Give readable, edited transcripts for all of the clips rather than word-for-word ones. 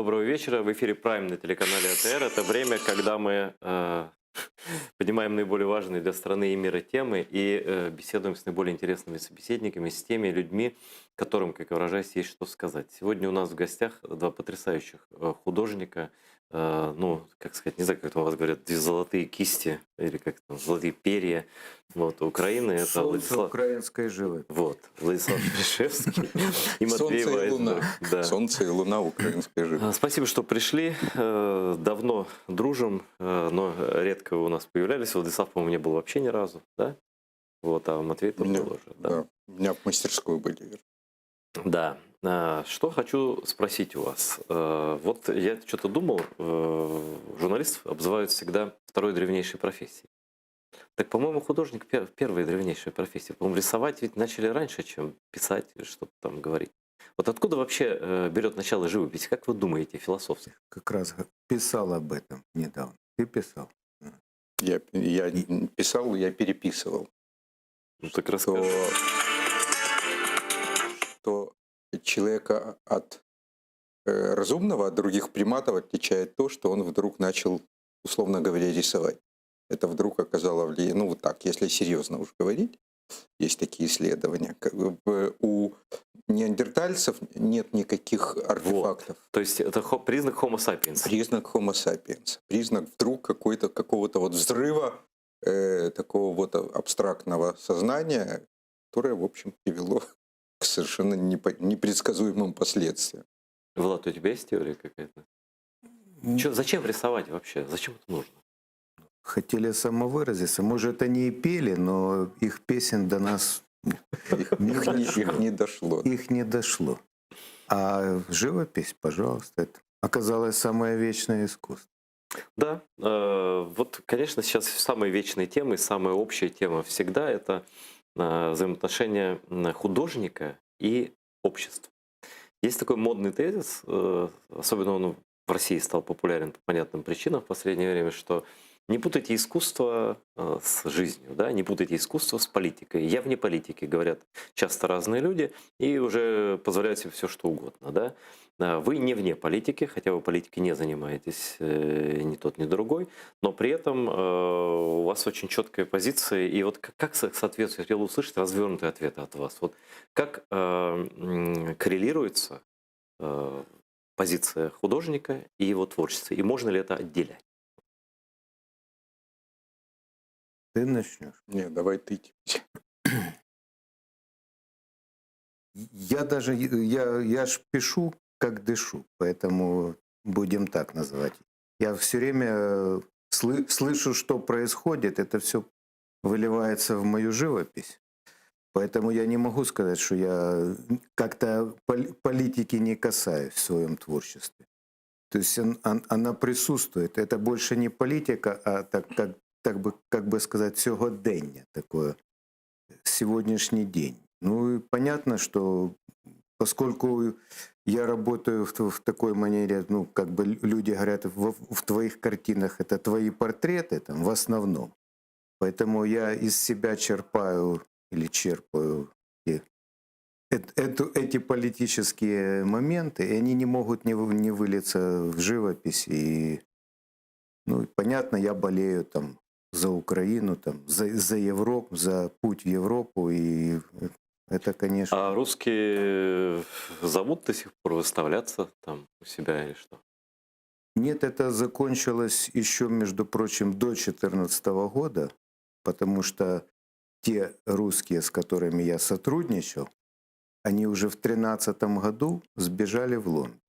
доброго вечера. В эфире Прайм на телеканале АТР. Это время, когда мы поднимаем наиболее важные для страны и мира темы и беседуем с наиболее интересными собеседниками, с теми людьми, которым, как я выражаюсь, есть что сказать. Сегодня у нас в гостях два потрясающих художника. Ну, как сказать, не знаю, как это у вас говорят, две золотые кисти или как там, золотые перья. Вот, Украины это Солнце Владислав. украинской живописи. Вот, Владислав Берешевский и Матвей Солнце и луна. Вайсберг. Да. Солнце и луна украинской живописи. Спасибо, что пришли. Давно дружим, но редко вы у нас появлялись. Владислав, по-моему, не был вообще ни разу, да? Вот, а Матвей тоже был уже, да? Да, у меня в мастерскую были. Да. Что хочу спросить у вас. Вот я что-то думал, журналистов обзывают всегда второй древнейшей профессией. Так, по-моему, художник первая древнейшая профессия. По-моему, рисовать ведь начали раньше, чем писать или что-то там говорить. Вот откуда вообще берет начало живопись? Как вы думаете, философски? Как раз писал об этом недавно. Ты писал? Я писал, я переписывал. Ну, так расскажи. Что человека от разумного, от других приматов отличает то, что он вдруг начал, условно говоря, рисовать. Это вдруг оказало влияние, ну вот так, если серьезно уж говорить, есть такие исследования. У неандертальцев нет никаких артефактов. Вот. То есть это признак Homo sapiens. Признак Homo sapiens. Признак вдруг какого-то вот взрыва, такого вот абстрактного сознания, которое, в общем, привело к совершенно непредсказуемым последствиям. Влад, у тебя есть теория какая-то? Зачем рисовать вообще? Зачем это нужно? Хотели самовыразиться. Может, они и пели, но их песен до нас Их не дошло. их не дошло. А живопись, пожалуйста, это оказалось самое вечное искусство. Да, вот, конечно, сейчас самые вечные темы, самая общая тема всегда это взаимоотношения художника и общества. Есть такой модный тезис, особенно он в России стал популярен по понятным причинам в последнее время, что не путайте искусство с жизнью, да? Не путайте искусство с политикой. Я вне политики, говорят часто разные люди, и уже позволяют себе все, что угодно. Да? Вы не вне политики, хотя вы политикой не занимаетесь, ни тот, ни другой, но при этом у вас очень четкая позиция. И вот как соответствует, я хотел услышать развернутый ответ от вас. Вот как коррелируется позиция художника и его творчество, и можно ли это отделять? Ты начнешь. Нет, давай ты. Я даже, я ж пишу, как дышу, поэтому будем так называть. Я все время слышу, что происходит, это все выливается в мою живопись. Поэтому я не могу сказать, что я как-то политики не касаюсь в своем творчестве. То есть она присутствует. Это больше не политика, а как бы сказать, сьогодення, такое, сегодняшний день. Ну и понятно, что поскольку я работаю в такой манере, ну как бы люди говорят, в твоих картинах это твои портреты, там, в основном. Поэтому я из себя черпаю или черпаю эти политические моменты, и они не могут не вылиться в живопись. И, ну, понятно, я болею там за Украину, там, за Европу, за путь в Европу, и это, конечно... А русские зовут до сих пор выставляться там у себя или что? Нет, это закончилось еще, между прочим, до 2014 года, потому что те русские, с которыми я сотрудничал, они уже в 2013 году сбежали в Лондон.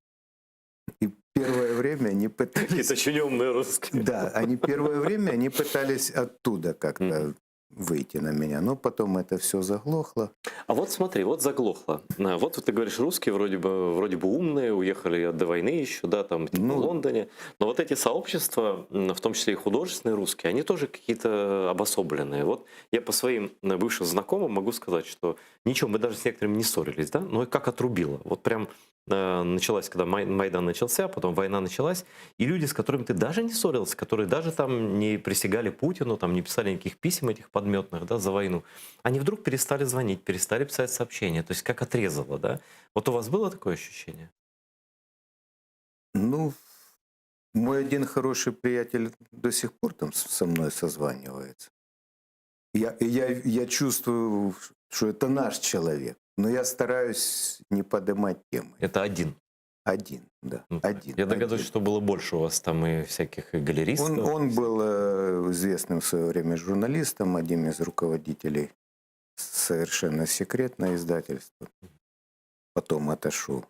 И первое время они пытались... Какие-то очень умные русские. Да, первое время они пытались оттуда как-то выйти на меня, но потом это все заглохло. А вот смотри, вот заглохло. Вот ты говоришь, русские вроде бы умные, уехали до войны еще, да, там в Лондоне. Но вот эти сообщества, в том числе и художественные русские, они тоже какие-то обособленные. Вот я по своим бывшим знакомым могу сказать, что ничего, мы даже с некоторыми не ссорились, да, но как отрубило. Вот прям началась, когда Майдан начался, потом война началась, и люди, с которыми ты даже не ссорился, которые даже там не присягали Путину, там не писали никаких писем этих подметных, да, за войну, они вдруг перестали звонить, перестали писать сообщения, то есть как отрезало, да? Вот у вас было такое ощущение? Ну, мой один хороший приятель до сих пор там со мной созванивается. Я чувствую, что это наш человек, но я стараюсь не поднимать темы. Это один. Один, да, Ну, один. я догадываюсь, один. что было больше у вас там и всяких и галеристов. Он был известным в свое время журналистом, одним из руководителей совершенно секретное издательство. Потом отошел.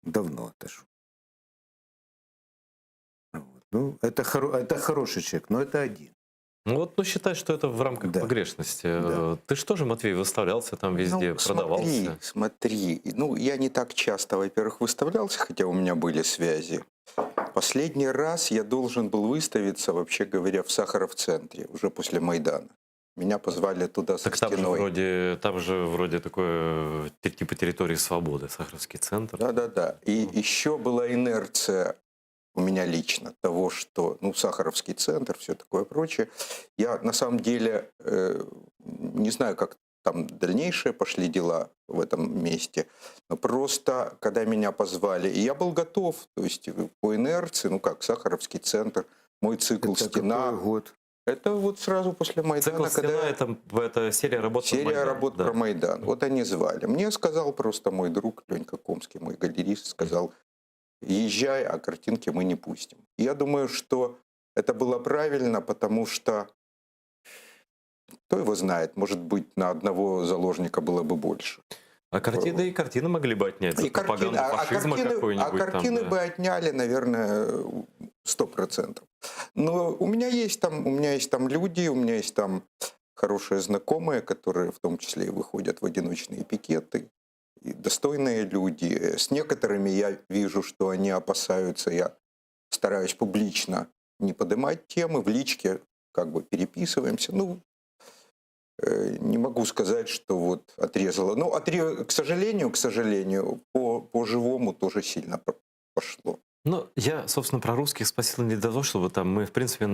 Давно отошел. Вот. Ну, это хороший человек, но это один. Ну вот, ну считай, что это в рамках Да. погрешности. Да. Ты что же, Матвей, выставлялся там везде, продавался? Смотри. Ну, я не так часто, во-первых, выставлялся, хотя у меня были связи. Последний раз я должен был выставиться, вообще говоря, в Сахаров-центре, уже после Майдана. Меня позвали туда со Так стеной. там же вроде такое типа территории свободы, Сахаровский центр. Да. И еще была инерция у меня лично того, что, ну, Сахаровский центр, все такое прочее. Я на самом деле не знаю, как там дальнейшие пошли дела в этом месте, но просто, когда меня позвали, и я был готов, то есть по инерции, ну как, Сахаровский центр, мой цикл Это «Стена». какой год? Это вот сразу после Майдана, Цикл «Стена» это серия работ про серия Майдан, работ да. про Майдан. Вот они звали. Мне сказал просто мой друг Ленька Комский, мой галерист, сказал: езжай, а картинки мы не пустим. Я думаю, что это было правильно, потому что, кто его знает, может быть, на одного заложника было бы больше. А картины могли бы отнять за пропаганду фашизма какой-нибудь. Картины бы отняли, наверное, 100%. Но у меня есть там люди, у меня есть там хорошие знакомые, которые в том числе и выходят в одиночные пикеты. И достойные люди. С некоторыми я вижу, что они опасаются. Я стараюсь публично не поднимать темы, в личке как бы переписываемся. Ну, не могу сказать, что вот отрезало. Ну, к сожалению, по живому тоже сильно пошло. Ну, я, собственно, про русских спросил не для того, чтобы там мы, в принципе,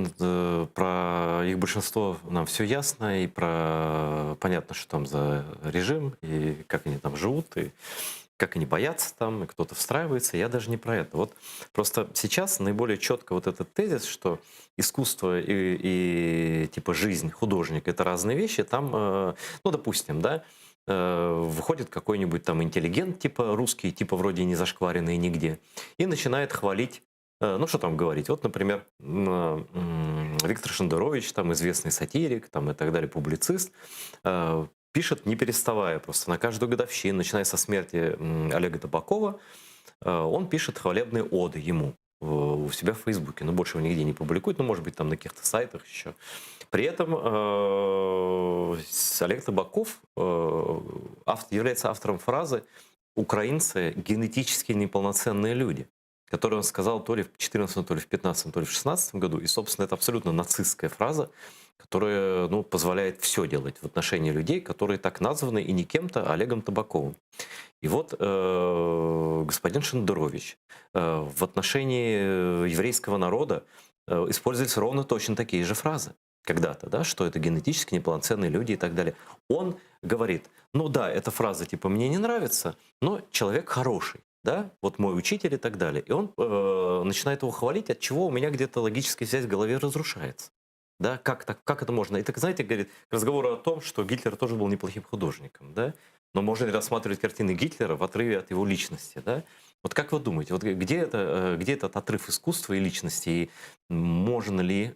про их большинство нам все ясно, и про понятно, что там за режим, и как они там живут, и как они боятся там, и кто-то встраивается. Я даже не про это. Вот просто сейчас наиболее четко вот этот тезис, что искусство и типа жизнь художника — это разные вещи. Там, ну, допустим, да, выходит какой-нибудь там интеллигент, типа русский, типа вроде не зашкваренный нигде, и начинает хвалить, ну что там говорить, вот, например, Виктор Шендерович, там известный сатирик, там и так далее, публицист, пишет не переставая, просто на каждую годовщину, начиная со смерти Олега Табакова, он пишет хвалебные оды ему у себя в Фейсбуке, но больше его нигде не публикует, ну, может быть, там на каких-то сайтах еще. При этом Олег Табаков является автором фразы «украинцы генетически неполноценные люди», которую он сказал то ли в 2014, то ли в 2015, то ли в 2016 году. И, собственно, это абсолютно нацистская фраза, которая, ну, позволяет все делать в отношении людей, которые так названы и не кем-то, а Олегом Табаковым. И вот господин Шендерович в отношении еврейского народа использовались ровно точно такие же фразы когда-то, да, что это генетически неполноценные люди и так далее. Он говорит, ну да, эта фраза типа «мне не нравится», но человек хороший, да, вот мой учитель и так далее. И он начинает его хвалить, от чего у меня где-то логическая связь в голове разрушается. Да, как это можно? И так, знаете, говорит, к разговору о том, что Гитлер тоже был неплохим художником, да, но можно ли рассматривать картины Гитлера в отрыве от его личности, да? Вот как вы думаете, вот где этот отрыв искусства и личности, и можно ли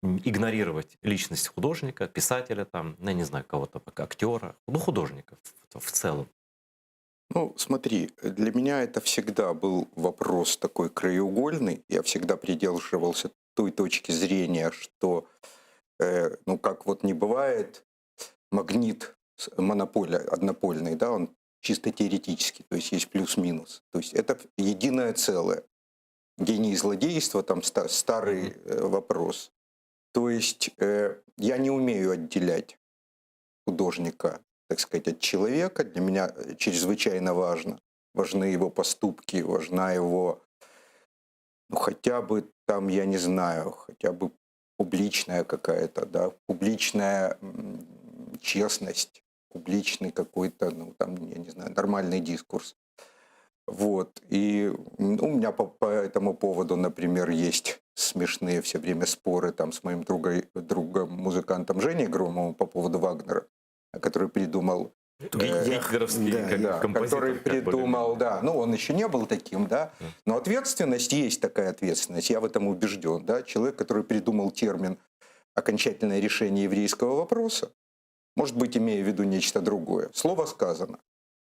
игнорировать личность художника, писателя, там, ну, я не знаю, кого-то, актера, ну, художника в целом? Ну, смотри, для меня это всегда был вопрос такой краеугольный. Я всегда придерживался той точки зрения, что, ну, как вот не бывает магнит однопольный, да, он чисто теоретический, то есть есть плюс-минус. То есть это единое целое. Гений и злодейство, там старый вопрос. То есть я не умею отделять художника, так сказать, от человека. Для меня чрезвычайно важны его поступки, важна его, ну, хотя бы там, я не знаю, хотя бы публичная какая-то, да, публичная честность, публичный какой-то, ну, там, я не знаю, нормальный дискурс. Вот. И у меня по этому поводу, например, есть смешные все время споры там, с моим другом-музыкантом Женей Громовым по поводу Вагнера, который придумал Гитлеровский да, как да, композитор. который как бы, придумал, любимый. да, ну он еще не был таким, да, но ответственность есть такая ответственность, я в этом убежден, да, человек, который придумал термин «окончательное решение еврейского вопроса», может быть, имея в виду нечто другое. Слово сказано.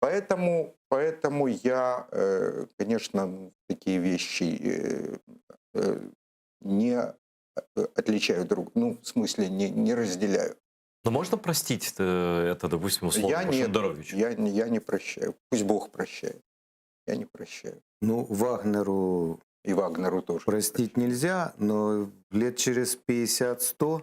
Поэтому я, конечно, такие вещи не отличаю ну, в смысле, не разделяю. Но можно простить это, допустим, условно Я нет, Шендеровичу? я не прощаю. Пусть Бог прощает. Я не прощаю. Ну, Вагнеру И Вагнеру тоже. простить нельзя, но лет через 50-100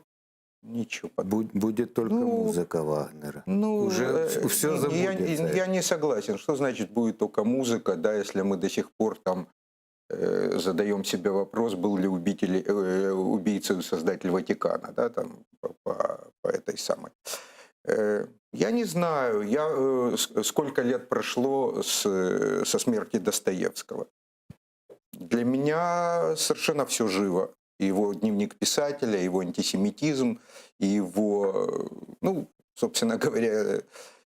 Ничего подобного. будет только Ну, музыка Вагнера. Ну, Уже все забудется. я не согласен. Что значит будет только музыка, да, если мы до сих пор там задаем себе вопрос, был ли убийцей создатель Ватикана, да, там, по этой самой. Я не знаю, сколько лет прошло со смерти Достоевского. Для меня совершенно все живо. Его дневник писателя, его антисемитизм, и его, ну, собственно говоря,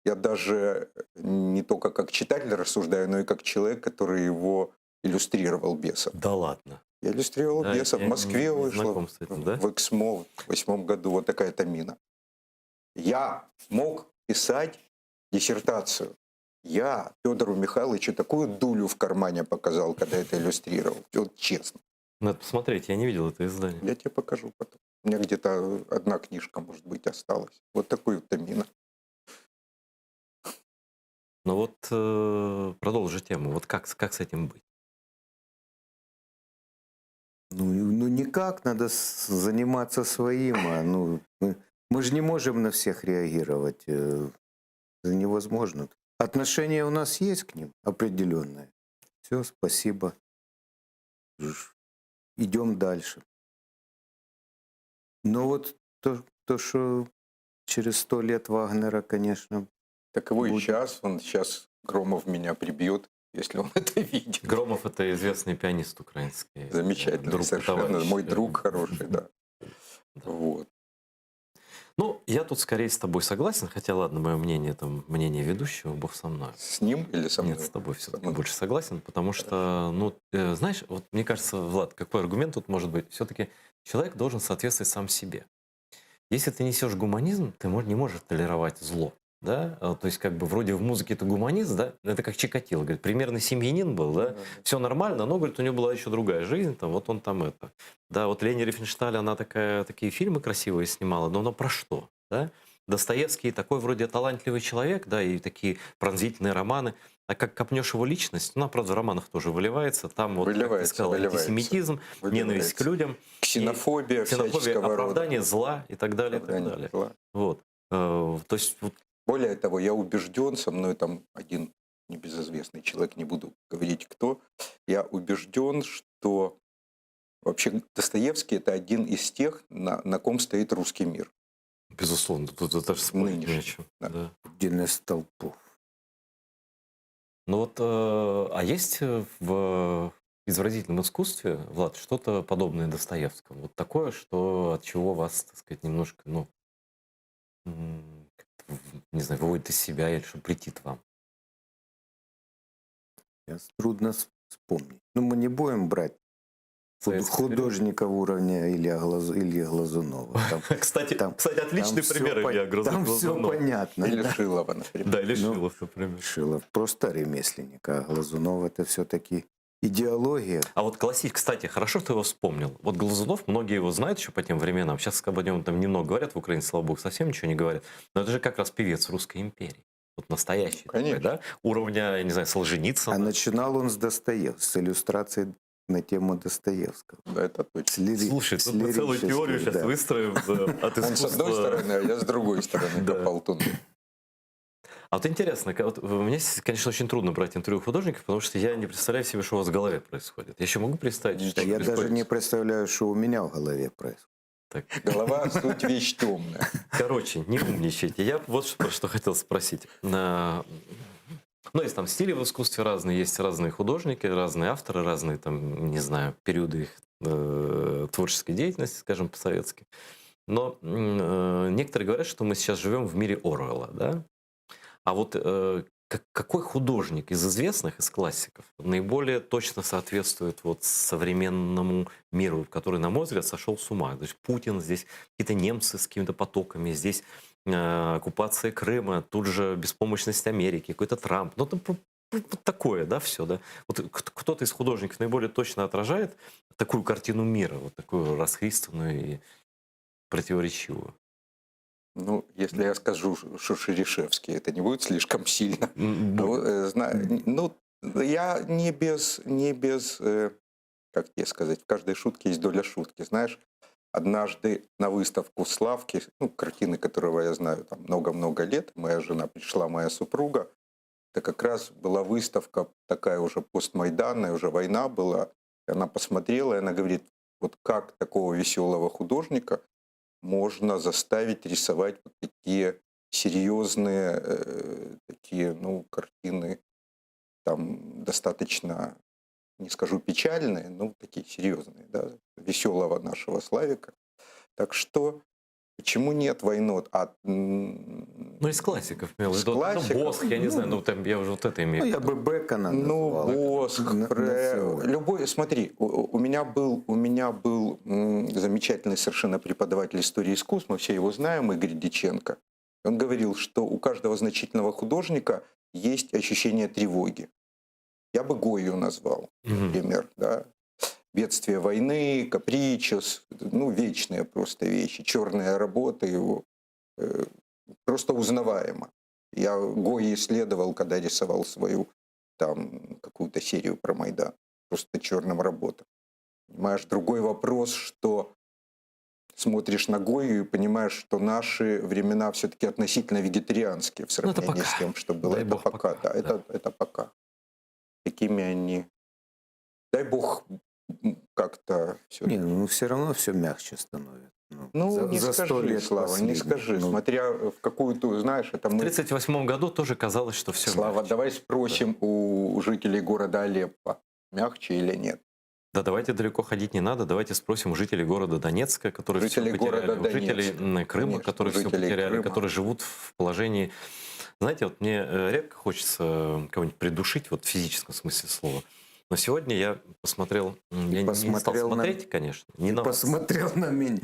я даже не только как читатель рассуждаю, но и как человек, который его иллюстрировал «Бесов». Да ладно. Я иллюстрировал Да, «Бесов». я В Москве не вышло знаком с этим, да? в Эксмо в 2008 году вот такая тамина. Я мог писать диссертацию. Я Федору Михайловичу такую дулю в кармане показал, когда это иллюстрировал. Вот честно. Надо посмотреть, я не видел это издание. Я тебе покажу потом. У меня где-то одна книжка, может быть, осталась. Вот такой вот тамина. Ну вот продолжи тему. Вот как с этим быть? Ну никак, надо заниматься своим. Ну, мы же не можем на всех реагировать. Это невозможно. Отношение у нас есть к ним определенное. Все, спасибо. Идем дальше. Но вот то, что через 100 лет Вагнера, конечно, Так его и будет. сейчас Громов меня прибьет, если он это видит. Громов — это известный пианист украинский. Замечательный, друг, совершенно. товарищ. Мой друг хороший, да. Да. Вот. Ну, я тут скорее с тобой согласен, хотя, ладно, мое мнение, это мнение ведущего, Бог со мной. С ним или со мной? Нет, с тобой все-таки Со мной. больше согласен, потому что, ну, знаешь, вот мне кажется, Влад, какой аргумент тут может быть? Все-таки человек должен соответствовать сам себе. Если ты несешь гуманизм, ты не можешь толеровать зло. Да? То есть, как бы, вроде в музыке ты гуманист, да? Это как Чикатило, говорит, примерно семьянин был, да? Все нормально, но, говорит, у него была еще другая жизнь, там, вот он там это. Да, вот Лени Рифеншталь, она такие фильмы красивые снимала, но про что, да? Достоевский такой вроде талантливый человек, да, и такие пронзительные романы. А как копнешь его личность, ну, она, правда, в романах тоже выливается. Там, вот, как ты сказал, антисемитизм, ненависть к людям. Ксенофобия всяческого оправдание рода. зла и так далее, и так Оправдание далее. зла. Вот. То есть, вот, Более того, я убежден, со мной там один небезызвестный человек, не буду говорить кто, я убежден, что вообще Достоевский — это один из тех, на ком стоит русский мир. безусловно, тут даже спорить не о Нынешний, чем. да. Да. один из столпов. Ну вот, а есть в изобразительном искусстве, Влад, что-то подобное Достоевскому? Вот такое, что от чего вас, так сказать, немножко, ну, как-то, не знаю, выводит из себя или что претит вам? Сейчас трудно вспомнить. Ну, мы не будем брать Советский период. художника уровня Ильи Глазунова. Там, Кстати, там- отличный там пример всё Илья Там все Глазунов. понятно. Или да. Шилова, например. Да, или Ну, Шилов, например. Шилов просто ремесленник, а Глазунов это все-таки идеология. А вот классик, кстати, хорошо, что ты его вспомнил. Вот Глазунов, многие его знают еще по тем временам. Сейчас об нем там немного говорят в Украине, слава богу, совсем ничего не говорят. Но это же как раз певец Русской империи. Вот настоящий. такой, Конечно. да? Уровня, я не знаю, Солженицына. А начинал он с Достоевского, с иллюстрацией на тему Достоевского. Да, это точно. С лири- Слушай, с тут мы целую лирической, теорию сейчас да. выстроим от Он с одной искусства. стороны, а я с другой стороны Да. копал туннель. А вот интересно, вот мне, конечно, очень трудно брать интервью художников, потому что я не представляю себе, что у вас в голове происходит. Я еще могу представить, Ничего. что Я без даже не пальцев. представляю, что у меня в голове происходит. так. Голова — суть вещь темная. Короче, не умничайте. Я вот про что хотел спросить. Ну, есть там стили в искусстве разные, есть разные художники, разные авторы, разные там, не знаю, периоды их творческой деятельности, скажем по-советски. Но некоторые говорят, что мы сейчас живем в мире Оруэлла, да? А вот какой художник из известных, из классиков, наиболее точно соответствует вот современному миру, который, на мой взгляд, сошел с ума? То есть Путин, здесь какие-то немцы с какими-то потоками, здесь оккупация Крыма, тут же беспомощность Америки, какой-то Трамп. Ну, там вот такое, да, все, да. Вот кто-то из художников наиболее точно отражает такую картину мира, вот такую расхристанную и противоречивую. Ну, если я скажу, что Шерешевский, это не будет слишком сильно. А вот, Будет. ну, я не без, как тебе сказать, в каждой шутке есть доля шутки. Знаешь, однажды на выставку Славки, ну, картины которого я знаю там много-много лет, моя жена пришла, моя супруга, это как раз была выставка такая уже постмайданная, уже война была. И она посмотрела, и она говорит, вот как такого веселого художника можно заставить рисовать вот такие серьезные, такие, ну, картины, там достаточно, не скажу печальные, но такие серьезные, да, веселого нашего Славика. Так что почему нет войны? Ну, из классиков, имел в Из виду. Ну, классиков? Босх, я не знаю, ну, там, я уже вот это имею Ну, в я виду. бы Бекона Ну, назвал. Босх, любой, смотри, у меня был замечательный совершенно преподаватель истории искусств, мы все его знаем, Игорь Диченко. Он говорил, что у каждого значительного художника есть ощущение тревоги. Я бы Гойю назвал, например, да. Бедствие войны, капричос, ну, вечные просто вещи, черная работа его, просто узнаваемо. Я Гойи исследовал, когда рисовал свою там какую-то серию про Майдан. Просто черным работам. Понимаешь, другой вопрос, что смотришь на Гою и понимаешь, что наши времена все-таки относительно вегетарианские в Ну, это сравнении пока. с тем, что было. Дай Это бог пока, пока, да, да. это пока. Такими они. Дай бог как-то все. Не, ну все равно все мягче становится. Ну, не за 100 скажи, лет Слава, не последних. скажи. Ну, Смотря в какую-то, знаешь, это В мы... 1938 году тоже казалось, что все Слава, мягче. давай спросим у жителей города Алеппо, мягче или нет. Да, давайте далеко ходить не надо. Давайте спросим у жителей города Донецка, которые все Жителей потеряли, города у жителей Донецка, Крыма, конечно, которые все жителей потеряли, Крыма. которые живут в положении... Знаете, вот мне редко хочется кого-нибудь придушить, вот в физическом смысле слова. Но сегодня я посмотрел, я не стал посмотрел на- смотреть, конечно, не на вас. посмотрел на меня.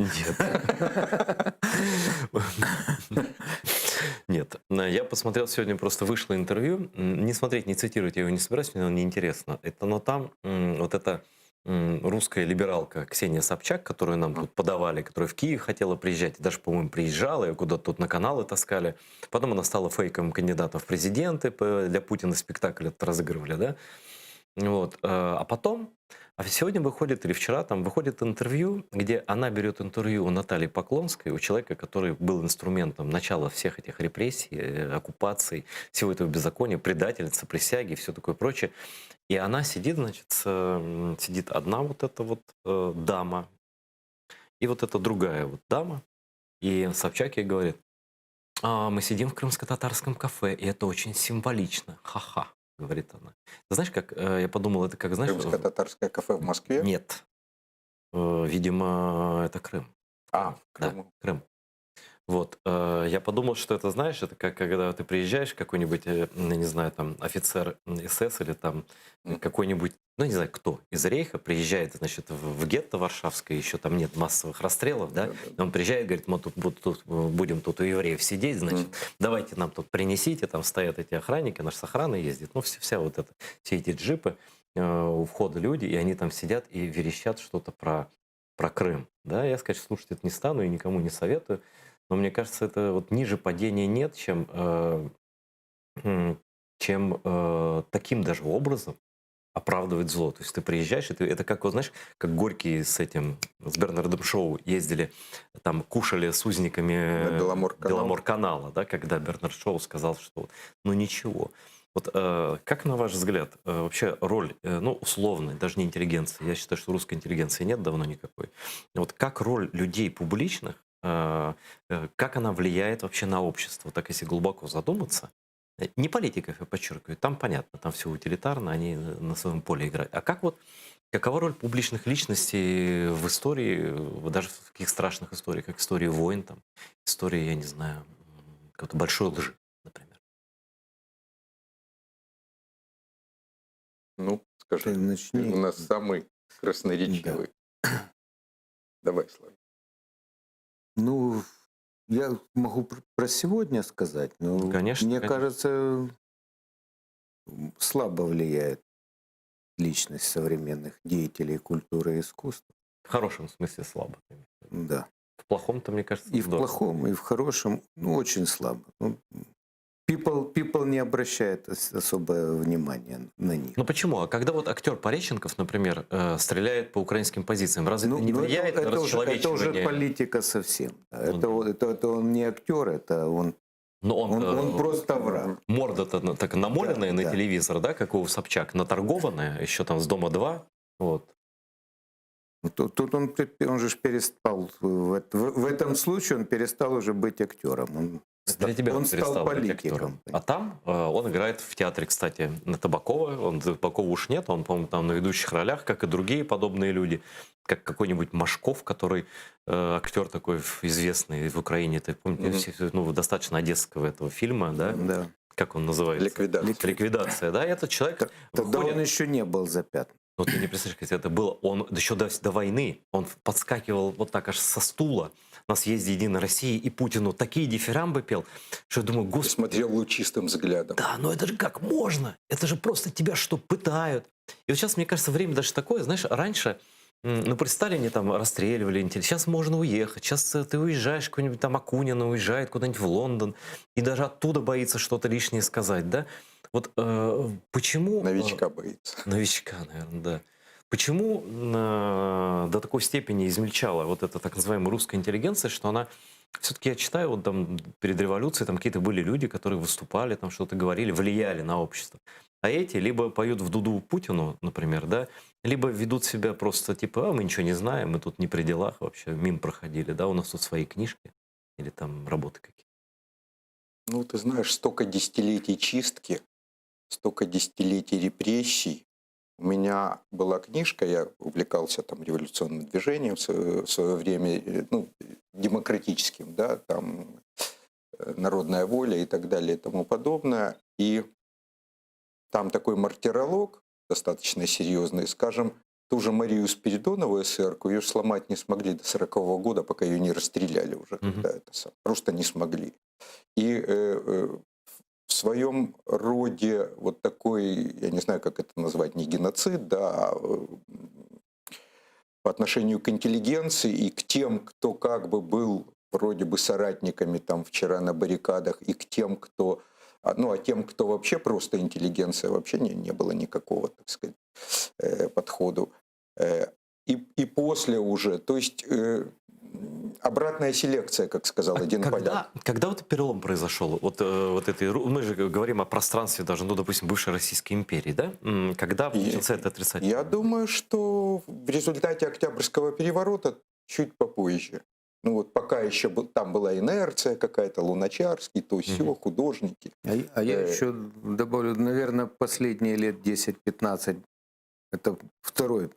Нет. Нет. Я посмотрел сегодня, просто вышло интервью. Не смотреть, не цитировать я его не собираюсь, мне оно неинтересно. Но там вот эта русская либералка Ксения Собчак, которую нам тут подавали, которая в Киев хотела приезжать, даже, по-моему, приезжала, ее куда-то тут на каналы таскали. Потом она стала фейковым кандидатом в президенты, для Путина спектакль этот разыгрывали, да? Вот. А потом, а сегодня выходит, или вчера там выходит интервью, где она берет интервью у Натальи Поклонской, у человека, который был инструментом начала всех этих репрессий, оккупаций, всего этого беззакония, предательница, присяги и все такое прочее. И она сидит, значит, сидит одна вот эта вот дама, и вот эта другая вот дама. И Собчак ей говорит: мы сидим в крымско-татарском кафе, и это очень символично. Ха-ха, говорит она. Ты знаешь, как я подумал, это как, знаешь... Крымско-татарское кафе в Москве? Нет. Видимо, это Крым. А, в Да, Крыму. Крым. Вот. Я подумал, что это, знаешь, это как когда ты приезжаешь, какой-нибудь, не знаю, там, офицер СС или там какой-нибудь, ну, не знаю, кто из Рейха приезжает, значит, в гетто Варшавское, еще там нет массовых расстрелов, да, и он приезжает, говорит: мы тут будем тут у евреев сидеть, значит, давайте нам тут принесите, там стоят эти охранники, наш с охраной ездит, ну, вся вот это, все эти джипы, у входа люди, и они там сидят и верещат что-то про Крым, да, я, конечно, слушать это не стану и никому не советую. Но мне кажется, это вот ниже падения нет, чем таким даже образом оправдывать зло. То есть ты приезжаешь, и это как, вот, знаешь, как Горький с Бернардом Шоу ездили, там кушали с узниками Беломор-канала, да, когда Бернард Шоу сказал, что ну ничего. Вот как, на ваш взгляд, вообще роль, ну, условной, даже не интеллигенции, я считаю, что русской интеллигенции нет давно никакой, вот как роль людей публичных, как она влияет вообще на общество? Так, если глубоко задуматься, Не политиков, я подчеркиваю, там понятно, там все утилитарно, они на своем поле играют. А как вот, какова роль публичных личностей в истории, вот даже в таких страшных историях, как история войн, там, история, я не знаю, какой-то большой лжи, например? Ну, скажи, Ты ты начни. у нас самый красноречивый. Давай, Слава. Ну, я могу про сегодня сказать, но Ну, конечно, мне конечно. кажется, слабо влияет личность современных деятелей культуры и искусства. В хорошем смысле слабо. Да. В плохом-то, мне кажется, И в здорово. плохом, и в хорошем, ну, очень слабо. Ну, people не обращает особое внимание на них. Ну почему? А когда вот актер Пореченков, например, стреляет по украинским позициям, разве это не Ну, влияет на это уже расчеловечивание? политика совсем. Ну, Это он не актер, это он Но он просто враг. морда-то так намоленная Да, на да. телевизор, да, как у Собчак, наторгованная, еще там с Дома-2. Вот. Тут он же ж перестал, в этом случае он перестал уже быть актером. Он Для тебя он он стал перестал быть политиком. актером. А там он играет в театре, кстати, на Табакова. Он Табакова уж нет, он, по-моему, там на ведущих ролях, как и другие подобные люди. Как какой-нибудь Машков, который актер такой известный в Украине. Ты помните, ну, достаточно одесского этого фильма, да? Да. Как он называется? Ликвидация. Ликвидация, да? Этот человек Тогда выходит... он еще не был запятнан. Вот ты не представляешь, как это было. Он еще до войны, он подскакивал вот так аж со стула на съезде «Единой России» и Путину такие дифирамбы пел, что я думаю, И господи, смотрел лучистым взглядом. да, но это же как можно? Это же просто тебя что, пытают? И вот сейчас, мне кажется, время даже такое, знаешь, раньше, ну, при Сталине там расстреливали, сейчас можно уехать, сейчас ты уезжаешь, какой-нибудь там Акунин уезжает куда-нибудь в Лондон, и даже оттуда боится что-то лишнее сказать, да? Вот почему... Новичка боится. Новичка, наверное, да. Почему до такой степени измельчала вот эта так называемая русская интеллигенция, что она все-таки, я читаю, вот там перед революцией там какие-то были люди, которые выступали, там что-то говорили, влияли на общество. А эти либо поют в дуду Путину, например, да, либо ведут себя просто типа, мы ничего не знаем, мы тут не при делах вообще, мимо проходили, да, у нас тут свои книжки или там работы какие-то. Ну, ты знаешь, столько десятилетий чистки, столько десятилетий репрессий. У меня была книжка, я увлекался там революционным движением в свое время, ну, демократическим, да, там народная воля и так далее и тому подобное. И там такой мартиролог, достаточно серьезный, скажем, ту же Марию Спиридонову, эсерку, ее сломать не смогли до 40-го года, пока ее не расстреляли уже, когда это просто не смогли. И в своем роде вот такой, я не знаю, как это назвать, не геноцид, да, а по отношению к интеллигенции и к тем, кто как бы был вроде бы соратниками там вчера на баррикадах, и к тем, кто, ну, а тем, кто вообще просто интеллигенция, вообще не было никакого, так сказать, подходу. И после уже, то есть обратная селекция, как сказал один поляк. Когда вот перелом произошел? Вот этой, мы же говорим о пространстве даже, ну, допустим, бывшей Российской империи, да? Когда начался это отрицательный? Я думаю, что в результате Октябрьского переворота чуть попозже. Ну вот пока еще там была инерция какая-то, Луначарский, то сё, художники. А я еще добавлю, наверное, последние лет 10-15, это второй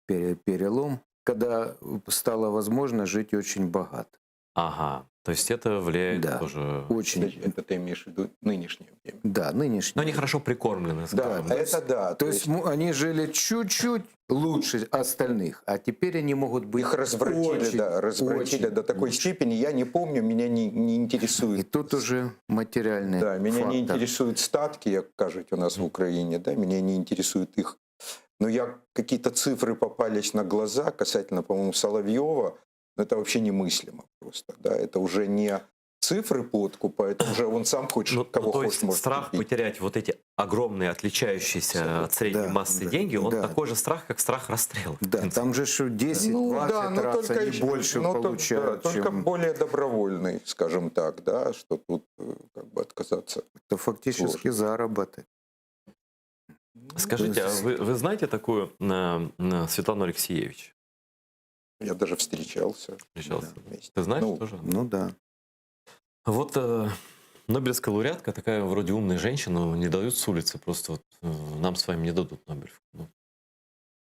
перелом, когда стало возможно жить очень богато. Ага, то есть это влияет Да, тоже... очень. Это ты имеешь в виду нынешнее время? Да, нынешний. Но они хорошо прикормлены, Да, скажем. это да. То есть они жили чуть-чуть лучше остальных, а теперь они могут быть их развратили, очень, да, развратили очень до такой лучше. степени, я не помню, меня не И интересует. тут уже материальный Да, меня не фактор. интересуют статки, як кажуть у нас в Украине, да, меня не интересует их. Но какие-то цифры попались на глаза касательно, по-моему, Соловьева, это вообще немыслимо просто, да, это уже не цифры подкупа, это уже он сам хочет, кого то хочет, есть может страх купить. потерять вот эти огромные, отличающиеся от средней Да, массы да, деньги, он да. такой же страх, как страх расстрела. в Да, принципе. там же 10-20 раз они еще- больше ну, получают, только чем... более добровольный, скажем так, да, что тут как бы отказаться. Это фактически заработок. Скажите, а вы знаете такую Светлану Алексеевич? Я даже встречался. Встречался? вместе. Ты знаешь Ну, тоже? Ну да. Вот Нобелевская лауреатка, такая вроде умная женщина, не дают с улицы, просто вот, нам с вами не дадут Нобелевку. Ну,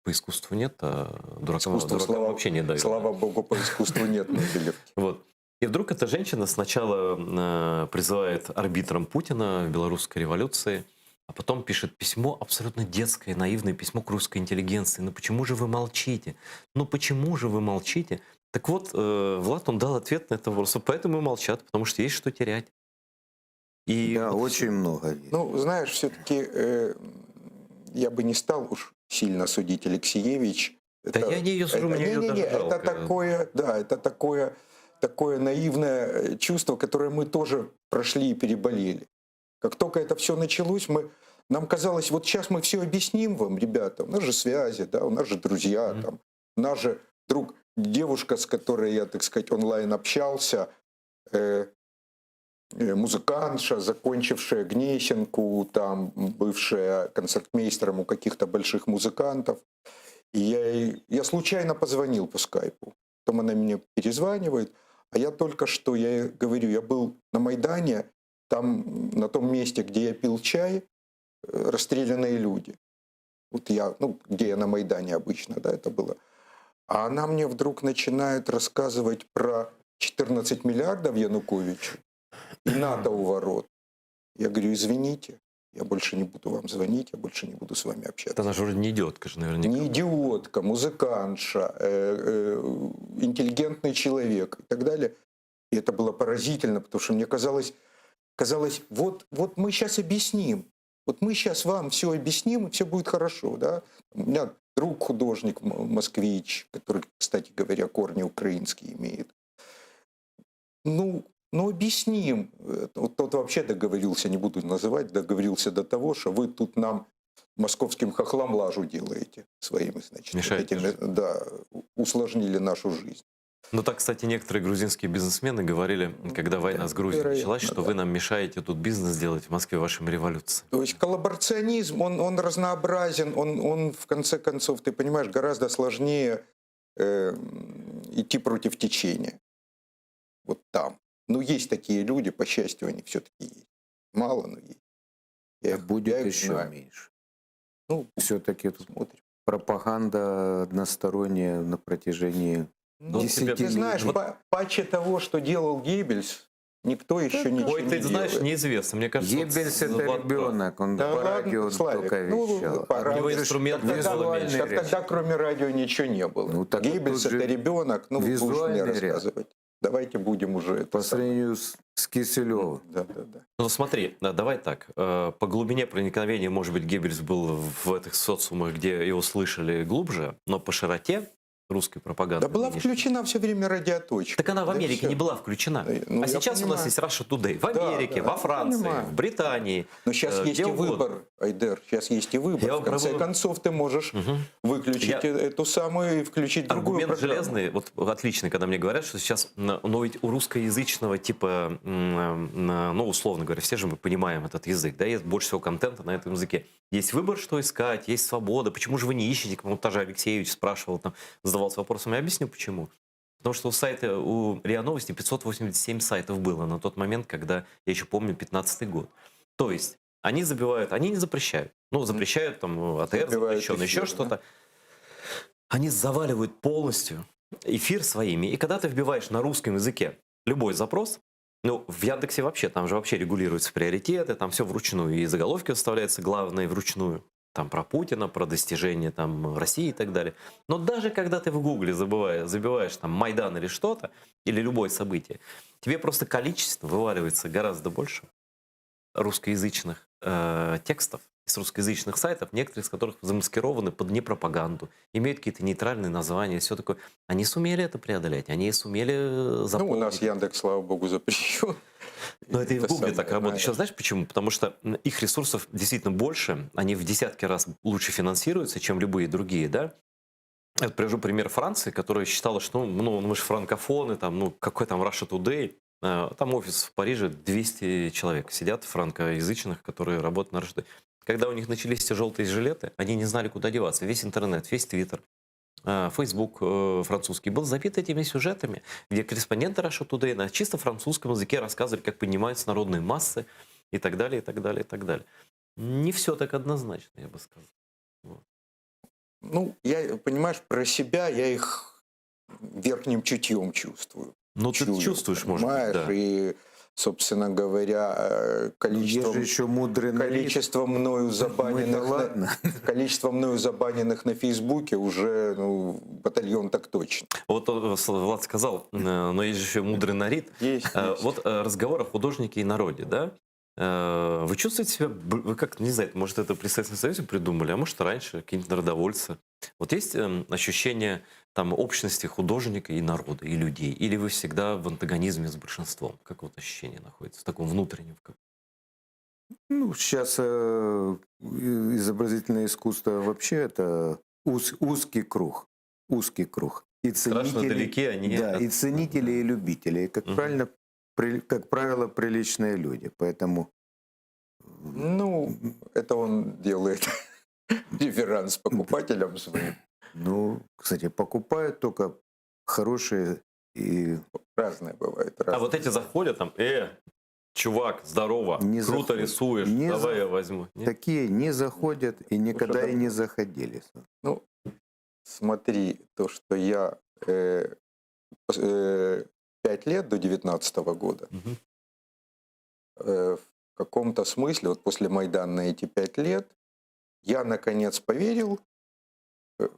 по искусству нет, а дуракам вообще не дают. Слава богу, по искусству нет Нобелевки. Вот. И вдруг эта женщина сначала призывает арбитром Путина в белорусской революции, а потом пишет письмо, абсолютно детское, наивное письмо к русской интеллигенции. Ну почему же вы молчите? Ну почему же вы молчите? Так вот, Влад, он дал ответ на этот вопрос. Поэтому и молчат, потому что есть что терять. И Да, вот очень много есть. Ну, знаешь, все-таки я бы не стал уж сильно судить Алексеевич. Да я не ее сужу, мне ее даже жалко. Это такое, да, это такое наивное чувство, которое мы тоже прошли и переболели. Как только это все началось, нам казалось, вот сейчас мы все объясним вам, ребята, у нас же связи, да, у нас же друзья, там, у нас же друг, девушка, с которой я, так сказать, онлайн общался, музыкантша, закончившая Гнесинку, там, бывшая концертмейстером у каких-то больших музыкантов. И я случайно позвонил по скайпу. Потом она мне перезванивает, а я только что, я ей говорю, я был на Майдане, там, на том месте, где я пил чай, расстрелянные люди. Вот я, ну, где я на Майдане обычно, да, это было. А она мне вдруг начинает рассказывать про 14 миллиардов Януковичу и НАТО у ворот. Я говорю, извините, я больше не буду вам звонить, я больше не буду с вами общаться. Она же вроде не идиотка же, наверняка. Не идиотка, музыкантша, интеллигентный человек и так далее. И это было поразительно, потому что мне казалось, вот мы сейчас объясним. Вот мы сейчас вам все объясним, и все будет хорошо. Да? У меня друг художник москвич, который, кстати говоря, корни украинские имеет. Ну, объясним. Вот тот вообще договорился, не буду называть, договорился до того, что вы тут нам московским хохлам лажу делаете своими, значит, Мешаете этими, да, усложнили нашу жизнь. Ну так, кстати, некоторые грузинские бизнесмены говорили, когда война с Грузией началась, что вы нам мешаете тут бизнес делать в Москве вашими революциями. То есть коллаборационизм, он разнообразен, он в конце концов, ты понимаешь, гораздо сложнее идти против течения. Вот там. Ну, есть такие люди, по счастью, они все-таки есть. Мало, но есть. Будет еще знаю. меньше. Ну, Все-таки смотрим. пропаганда односторонняя на протяжении Ну, десятилетий. ты знаешь, паче того, что делал Геббельс, никто еще ничего Ой, не ты знаешь, делает. неизвестно. Мне кажется, Геббельс вот это Влад прав. ребенок, он Да по ладно, радио Славик, только ну, вещал. по А радио У него тут же инструментов было визуальный меньше. Так ряд. тогда кроме радио ничего не было. Ну, так Геббельс тут же это ребенок, ну вы будешь мне визуальный ряд. рассказывать. Давайте будем уже это По самое. сравнению с Киселевым. Да. Ну смотри, да, давай так. По глубине проникновения, может быть, Геббельс был в этих социумах, где его слышали глубже, но по широте русской пропаганды. Да была нынешней. включена все время радиоточка. Так она в Да Америке всё. не была включена. Ну, А я сейчас у нас понимаю. есть Russia Today. В Да, Америке, да, во я Франции, понимаю. в Британии. Но сейчас есть где и угодно. выбор, Айдер, сейчас есть и выбор. Я В конце попробую. концов ты можешь выключить эту самую и включить другую Аргумент программу. железный, вот отличный, когда мне говорят, что сейчас, но ведь у русскоязычного типа, ну, условно говоря, все же мы понимаем этот язык, да, есть больше всего контента на этом языке. Есть выбор, что искать, есть свобода. Почему же вы не ищете, как даже Алексеевич спрашивал, там, задавался вопросом, я объясню, почему. Потому что у РИА Новости 587 сайтов было на тот момент, когда, я еще помню, 15-й год. То есть они забивают, они не запрещают. Ну, запрещают там АТР, Забивают запрещен, эфир, еще да. что-то. Они заваливают полностью эфир своими. И когда ты вбиваешь на русском языке любой запрос, ну, в Яндексе вообще, там же вообще регулируются приоритеты, там все вручную. И заголовки вставляются главные вручную. Там про Путина, про достижения там, России и так далее. Но даже когда ты в Гугле забиваешь там Майдан или что-то, или любое событие, тебе просто количество вываливается гораздо больше русскоязычных текстов с русскоязычных сайтов, некоторые из которых замаскированы под непропаганду, имеют какие-то нейтральные названия, все такое. Они сумели это преодолеть, они сумели заполнить. Ну, у нас Яндекс, слава богу, запрещен. Но это и в Гугле самое, так работает. Сейчас знаешь. знаешь почему? Потому что их ресурсов действительно больше, они в десятки раз лучше финансируются, чем любые другие, да? Я привожу пример Франции, которая считала, что ну мы же франкофоны, там, ну какой там Russia Today. Там офис в Париже, 200 человек сидят франкоязычных, которые работают на Russia Today. Когда у них начались эти желтые жилеты, они не знали, куда деваться. Весь интернет, весь твиттер Facebook французский был забит этими сюжетами, где корреспонденты Russia Today на чисто французском языке рассказывали, как поднимаются народные массы и так далее, и так далее, и так далее. Не все так однозначно, я бы сказал. Вот. Ну, я, понимаешь, про себя я их верхним чутьем чувствую. Ну, ты Чую, чувствуешь, может быть, понимаешь, да. и, собственно говоря, Ну, есть количество, же еще мудрый народ. количество мною Мы-то забаненных, ладно. количество мною забаненных на Фейсбуке уже, ну, батальон так точно. Вот Влад сказал, но есть же еще мудрый народ. Есть, есть. Вот разговор о художнике и народе, да? Вы чувствуете себя, вы как, не знаю, может, это при Советском Союзе придумали, а может, раньше, какие-нибудь народовольцы. Вот есть ощущение там общности художника и народа, и людей? Или вы всегда в антагонизме с большинством? Как вот ощущение находится в таком внутреннем? Ну, сейчас изобразительное искусство вообще это узкий круг. Узкий круг. И Страшно далеки они да, от- и ценители, и любители. И, как, Мгм. как правило, приличные люди. Поэтому Ну, это он делает реверанс покупателям своим. ну, кстати, покупают только хорошие и Разное бывает. А Разное. вот эти заходят там, чувак, здорово, Не круто заходят. рисуешь, Не давай за- я возьму. Нет? такие не заходят и никогда и там- не заходили. Ну, смотри, то, что я 5 лет до 19 года, Мгм. в каком-то смысле, вот после Майдана эти 5 лет, я наконец поверил,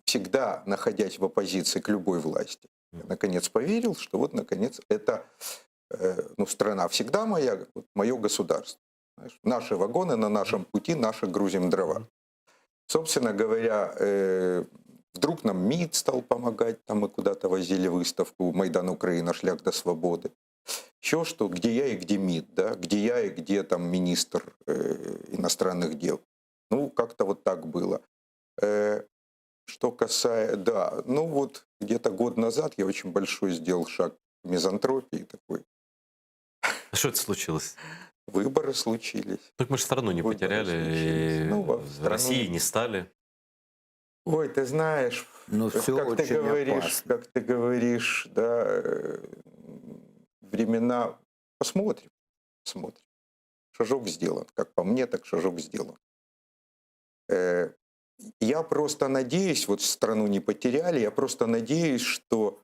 всегда находясь в оппозиции к любой власти, я наконец поверил, что вот наконец это ну, страна всегда моя, вот, мое государство. Знаешь, наши вагоны на нашем пути, наши грузим дрова. Собственно говоря, вдруг нам МИД стал помогать, там мы куда-то возили выставку «Майдан Украина. Шлях до свободы». Еще что, где я и где МИД, да? Где я и где там министр иностранных дел. Ну, как-то вот так было. Что касается, да, ну вот где-то год назад я очень большой сделал шаг к мизантропии такой. А что это случилось? Выборы случились. Так мы же страну не Выборы потеряли, случились. и Ну, во в страну России не- не стали. Ой, ты знаешь, Но все как ты очень говоришь, опасно. как ты говоришь, да, времена. Посмотрим, посмотрим. Шажок сделан, как по мне, так шажок сделан. Я просто надеюсь, вот страну не потеряли, я просто надеюсь, что,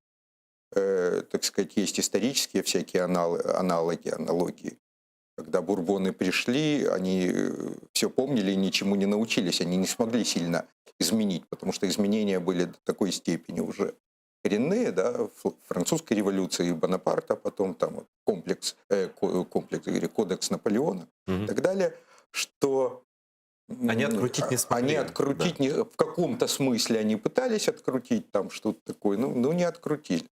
так сказать, есть исторические всякие аналогии. Когда бурбоны пришли, они все помнили и ничему не научились, они не смогли сильно изменить, потому что изменения были до такой степени уже коренные, да, французской революции Бонапарта, потом там вот кодекс Наполеона Мгм. и так далее, что Они открутить не смогли, Они открутить в каком-то смысле они пытались открутить там что-то такое, ну не открутили.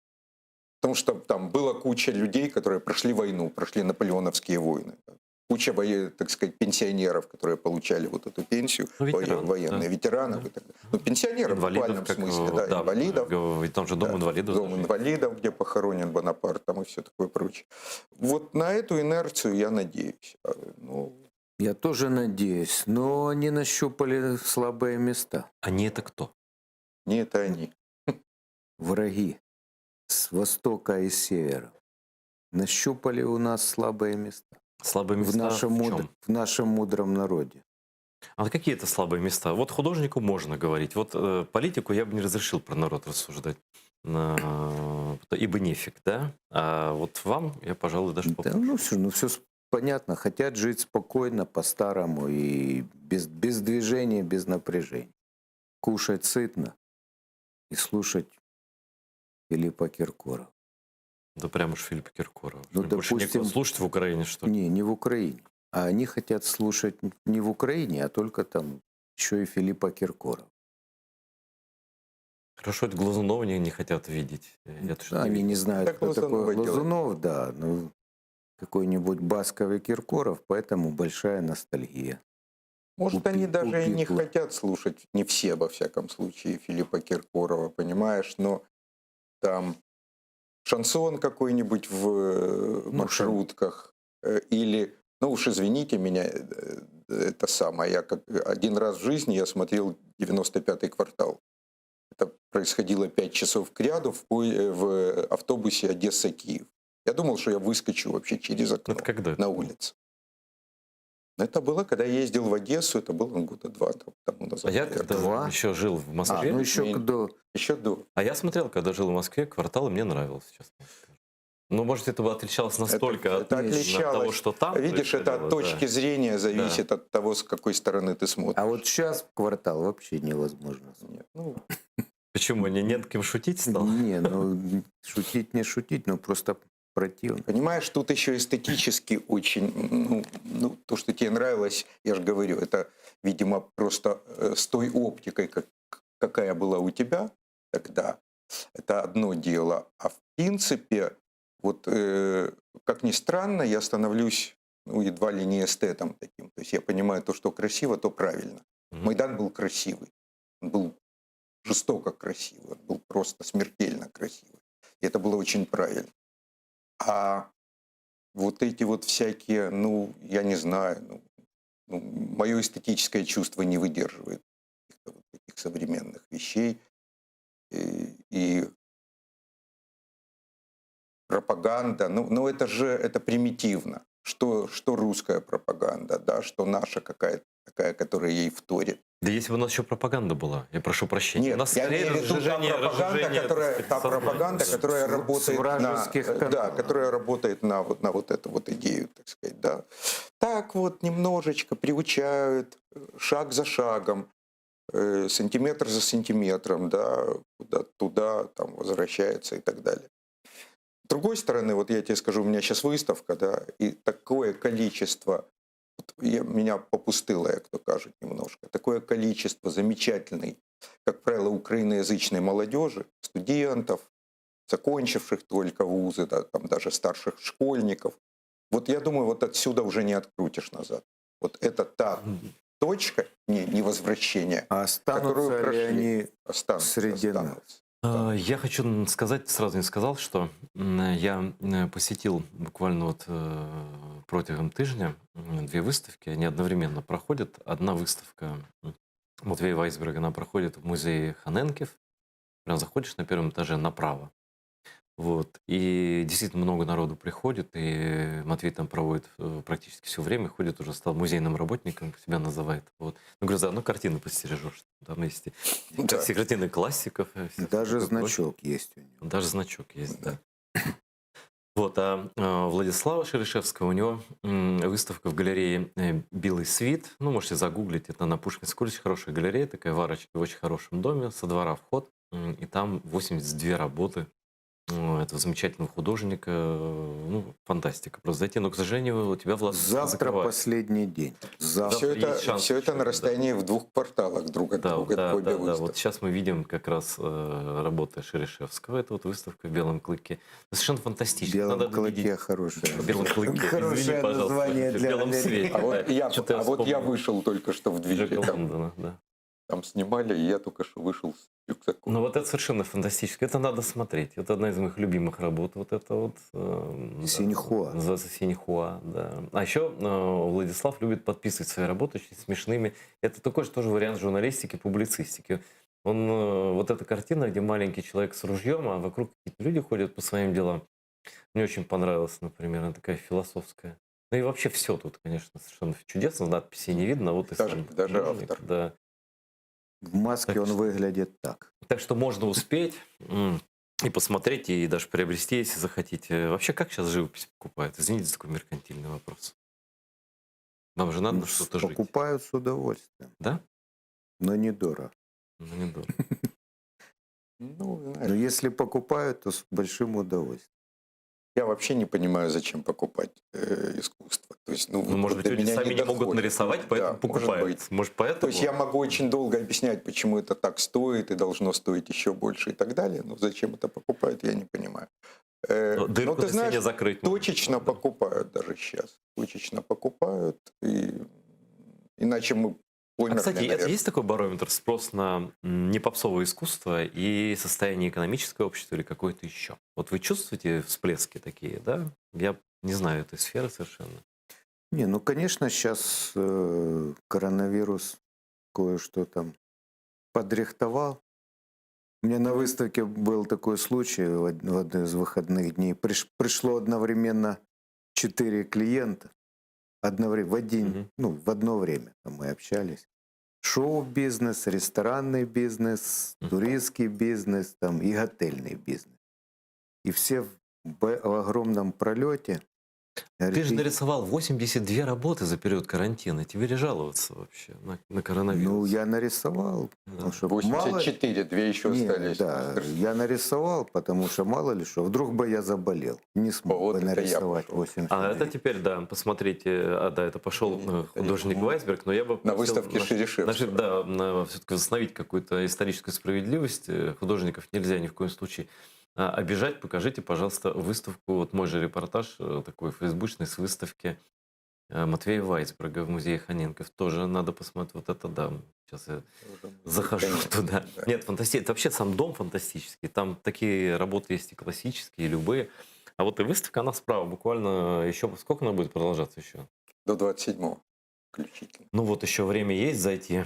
Потому что там была куча людей, которые прошли войну, прошли наполеоновские войны. Куча, так сказать, пенсионеров, которые получали вот эту пенсию, Ну, ветеранов, военные, да. ветеранов и так далее. Ну, пенсионеров в Инвалидов, буквальном как, смысле, да, инвалидов. в том же Дом Да, инвалидов. Дом даже. инвалидов, где похоронен Бонапарт, там и все такое прочее. Вот на эту инерцию я надеюсь. Ну, Я тоже надеюсь, но они нащупали слабые места. Они это кто? не это они. Враги с востока и с севера нащупали у нас слабые места Слабые места в чем? нашем мудром народе. А какие это слабые места? Вот художнику можно говорить. Вот политику я бы не разрешил про народ рассуждать. Ибо нефиг, да? А вот вам я, пожалуй, даже Да, попрошу. ну все понятно. Хотят жить спокойно, по-старому и без движения, без напряжения. Кушать сытно и слушать Филиппа Киркорова. Да прям уж Филиппа Киркорова. Ну, Больше некого допустим, слушать в Украине, что ли? Не в Украине. А они хотят слушать не в Украине, а только там еще и Филиппа Киркорова. Хорошо, это Глазунова не хотят видеть. Я точно Да, они не видел. знают, Так кто Глазунов такой и делает. Глазунов, да. Ну, какой-нибудь Басковый Киркоров, поэтому большая ностальгия. Может, они даже и не упекут. хотят слушать, не все, во всяком случае, Филиппа Киркорова, понимаешь, но там шансон какой-нибудь в Ну, маршрутках или, ну уж извините меня, это самое, я как один раз в жизни я смотрел 95-й квартал. Это происходило 5 часов к ряду в автобусе Одесса-Киев. Я думал, что я выскочу вообще через окно Это когда это на было? улицу. Это было, когда я ездил в Одессу, это было года 2 тому А назад. я наверное. когда Два? еще жил в А, Москве, ну еще Мне- до... Еще до. а я смотрел, когда жил в Москве, «Квартал», и мне нравилось, честно скажу. Ну, может, это бы отличалось настолько Это от того, отличалось. что там Видишь, это от происходило, точки зрения зависит от того, с какой стороны ты смотришь. А вот сейчас в «Квартал» вообще невозможно. Нет, ну, Почему? Нет кем шутить стало? Не, ну шутить не шутить, но просто противно. понимаешь, тут еще эстетически очень, то, что тебе нравилось, я же говорю, это, видимо, просто с той оптикой, какая была у тебя тогда, это одно дело. А в принципе, вот как ни странно, я становлюсь едва ли не эстетом таким. То есть я понимаю, то, что красиво, то правильно. Мгм. Майдан был красивый. Он был жестоко красивый. Он был просто смертельно красивый. И это было очень правильно. А вот эти вот всякие, я не знаю, мое эстетическое чувство не выдерживает каких-то вот таких современных вещей. И пропаганда, это же это примитивно. Что русская пропаганда, да, что наша какая-то такая, которая ей вторит. Да если бы у нас еще пропаганда была, я прошу прощения. Нет, у нас я скорее имею в виду разжижение, та пропаганда, которая С работает вражеских на, да, каналов. которая работает на вот эту вот идею, так сказать, да. Так вот немножечко приучают, шаг за шагом, сантиметр за сантиметром, да, туда там возвращается и так далее. С другой стороны, вот я тебе скажу, у меня сейчас выставка, да, и такое количество, меня попустило, як то кажуть, немножко, такое количество замечательной, как правило, украиноязычной молодежи, студентов, закончивших только вузы, да, там даже старших школьников. Вот я думаю, вот отсюда уже не открутишь назад. Вот это та точка невозвращения, А которую останутся ли прошли. они Останутся, среди нас? останутся. Я хочу сказать, сразу не сказал, что я посетил буквально вот протягом тижня 2 выставки, они одновременно проходят. Одна выставка Матвея Вайсберга, она проходит в музее Ханенкев. Прям заходишь на первом этаже направо. Вот. И действительно много народу приходит, и Матвей там проводит практически все время, ходит уже, стал музейным работником, себя называет. Вот. Ну, говорю, заодно картины постережешь. Там есть Да. все картины классиков. Даже всякое прочее. значок есть у него. Даже значок есть, да. Вот, Владислава Шерешевского, у него выставка в галерее «Белый свит». Ну, можете загуглить, это на Пушкинской улице, хорошая галерея, такая в арочке, в очень хорошем доме, со двора вход. И там 82 работы этого замечательного художника. Фантастика. Просто зайти, но, к сожалению, у тебя Влад Завтра закрывают. последний день. Завтра. Все есть шанс это еще, на да. расстоянии в 2 кварталах друг от друга. Да, обе да. выставки. Вот сейчас мы видим как раз работы Шерешевского. Это вот выставка в «Белом клыке». Совершенно В фантастично. белом Надо клыке видеть. хорошее. В «Белом клыке». Хорошее Извини, пожалуйста. название В для «Белом галереи. свете». А вот, да. я, Что-то а вот я вспомнил. вышел только что в двери. Джека Там, Лондона, да. там снимали, и я только что вышел с рюкзаком. Ну вот это совершенно фантастически. Это надо смотреть. Это одна из моих любимых работ. Вот это вот. Синьхуа. Называется «Синьхуа», да. А еще Владислав любит подписывать свои работы очень смешными. Это такой же тоже вариант журналистики, публицистики. Он, вот эта картина, где маленький человек с ружьем, а вокруг какие-то люди ходят по своим делам. Мне очень понравилась, например, она такая философская. Ну и вообще все тут, конечно, совершенно чудесно. Надписей не видно. Вот и Даже- сам даже художник, автор. Да. В маске Так он что- выглядит так. Так что можно успеть и посмотреть, и даже приобрести, если захотите. Вообще, как сейчас живопись покупают? Извините за такой меркантильный вопрос. Вам же надо что-то жить. Покупают с удовольствием, Да? но недорого. Ну, недорого. Ну, знаешь, Но если покупают, то с большим удовольствием. я вообще не понимаю, зачем покупать искусство. То есть, Ну, вот может быть, до люди меня сами не могут доходит. нарисовать, поэтому Да, покупают. Может быть. Может, поэтому? То есть я могу очень долго объяснять, почему это так стоит и должно стоить еще больше и так далее, но зачем это покупают, я не понимаю. Ну, Но дырку ты на стене знаешь, закрыть. можно. точечно покупают даже сейчас. Точечно покупают, и иначе мы А, померли, кстати, это наверное. есть такой барометр, спрос на непопсовое искусство и состояние экономического общества или какое-то еще? Вот вы чувствуете всплески такие, да? Я не знаю этой сферы совершенно. Не, ну, конечно, сейчас коронавирус кое-что там подрихтовал. У меня на выставке был такой случай в один из выходных дней. Пришло одновременно 4 клиента. Мгм. В одно время там мы общались. Шоу-бизнес, ресторанный бизнес, Мгм. туристский бизнес там, и готельный бизнес. И все в огромном пролете. Ты же Говорит, нарисовал 82 работы за период карантина. Тебе ли жаловаться вообще на коронавирус? ну, я нарисовал, Да. потому что мало... 84, 2 еще Не, остались. да, я нарисовал, потому что мало ли что, вдруг бы я заболел, не смог Вот бы это я нарисовать пошел. 80. А это теперь, да, посмотрите, да, это пошел Не, это художник я- Вайсберг, но я бы На просил выставке Шерешевского. да, все-таки восстановить какую-то историческую справедливость. Художников нельзя ни в коем случае обижать. Покажите, пожалуйста, выставку, вот мой же репортаж такой фейсбучный с выставки Матвея Вайсберга в музее Ханенков. Тоже надо посмотреть, вот это да. Сейчас я захожу туда. Да. Нет, это вообще сам дом фантастический. Там такие работы есть и классические, и любые. А вот и выставка, она справа. Буквально еще... Сколько она будет продолжаться еще? До 27-го включительно. Ну вот еще время есть зайти.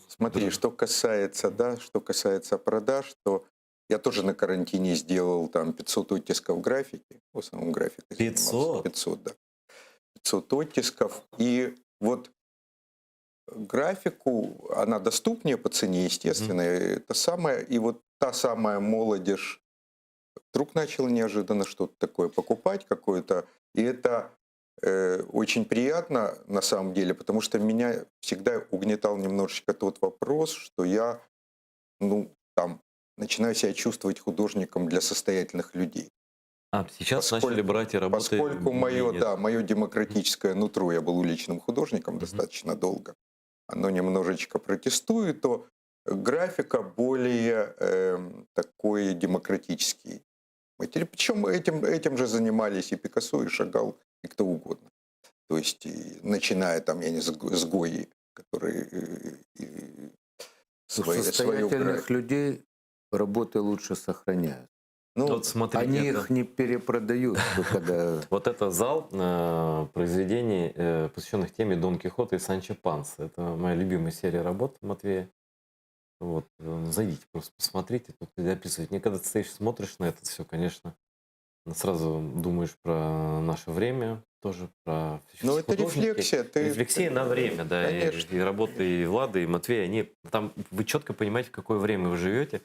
Смотри, Да. что касается продаж, то я тоже на карантине сделал там 500 оттисков графики. В основном графикой 500? занимался. 500, да. 500 оттисков. И вот графику, она доступнее по цене, естественно. Это самое, и вот та самая молодежь вдруг начала неожиданно что-то такое покупать какое-то. И это очень приятно на самом деле, потому что меня всегда угнетал немножечко тот вопрос, что я, начинаю себя чувствовать художником для состоятельных людей. А сейчас Поскольку- начали брать и работы... Поскольку мое менее- демократическое нутро, я был уличным художником достаточно долго, оно немножечко протестует, то графика более такой демократический материал. Причем этим же занимались и Пикассо, и Шагал, и кто угодно. То есть, начиная там, я не знаю, с Гойи, который У свою состоятельных графику. людей работы лучше сохраняют. Ну, Вот смотрите, Они это- их не перепродают, когда... Вот это зал произведений, посвященных теме Дон Кихота и Санчо Панса. Это моя любимая серия работ Матвея. Вот, зайдите, просто посмотрите, тут и описывать. Мне когда ты стоишь, смотришь на это все, конечно, сразу думаешь про наше время, тоже про ну, это художники. рефлексия. Рефлексия на время, да. Конечно. И работы и Влада, и Матвея, они там вы четко понимаете, в какое время вы живете.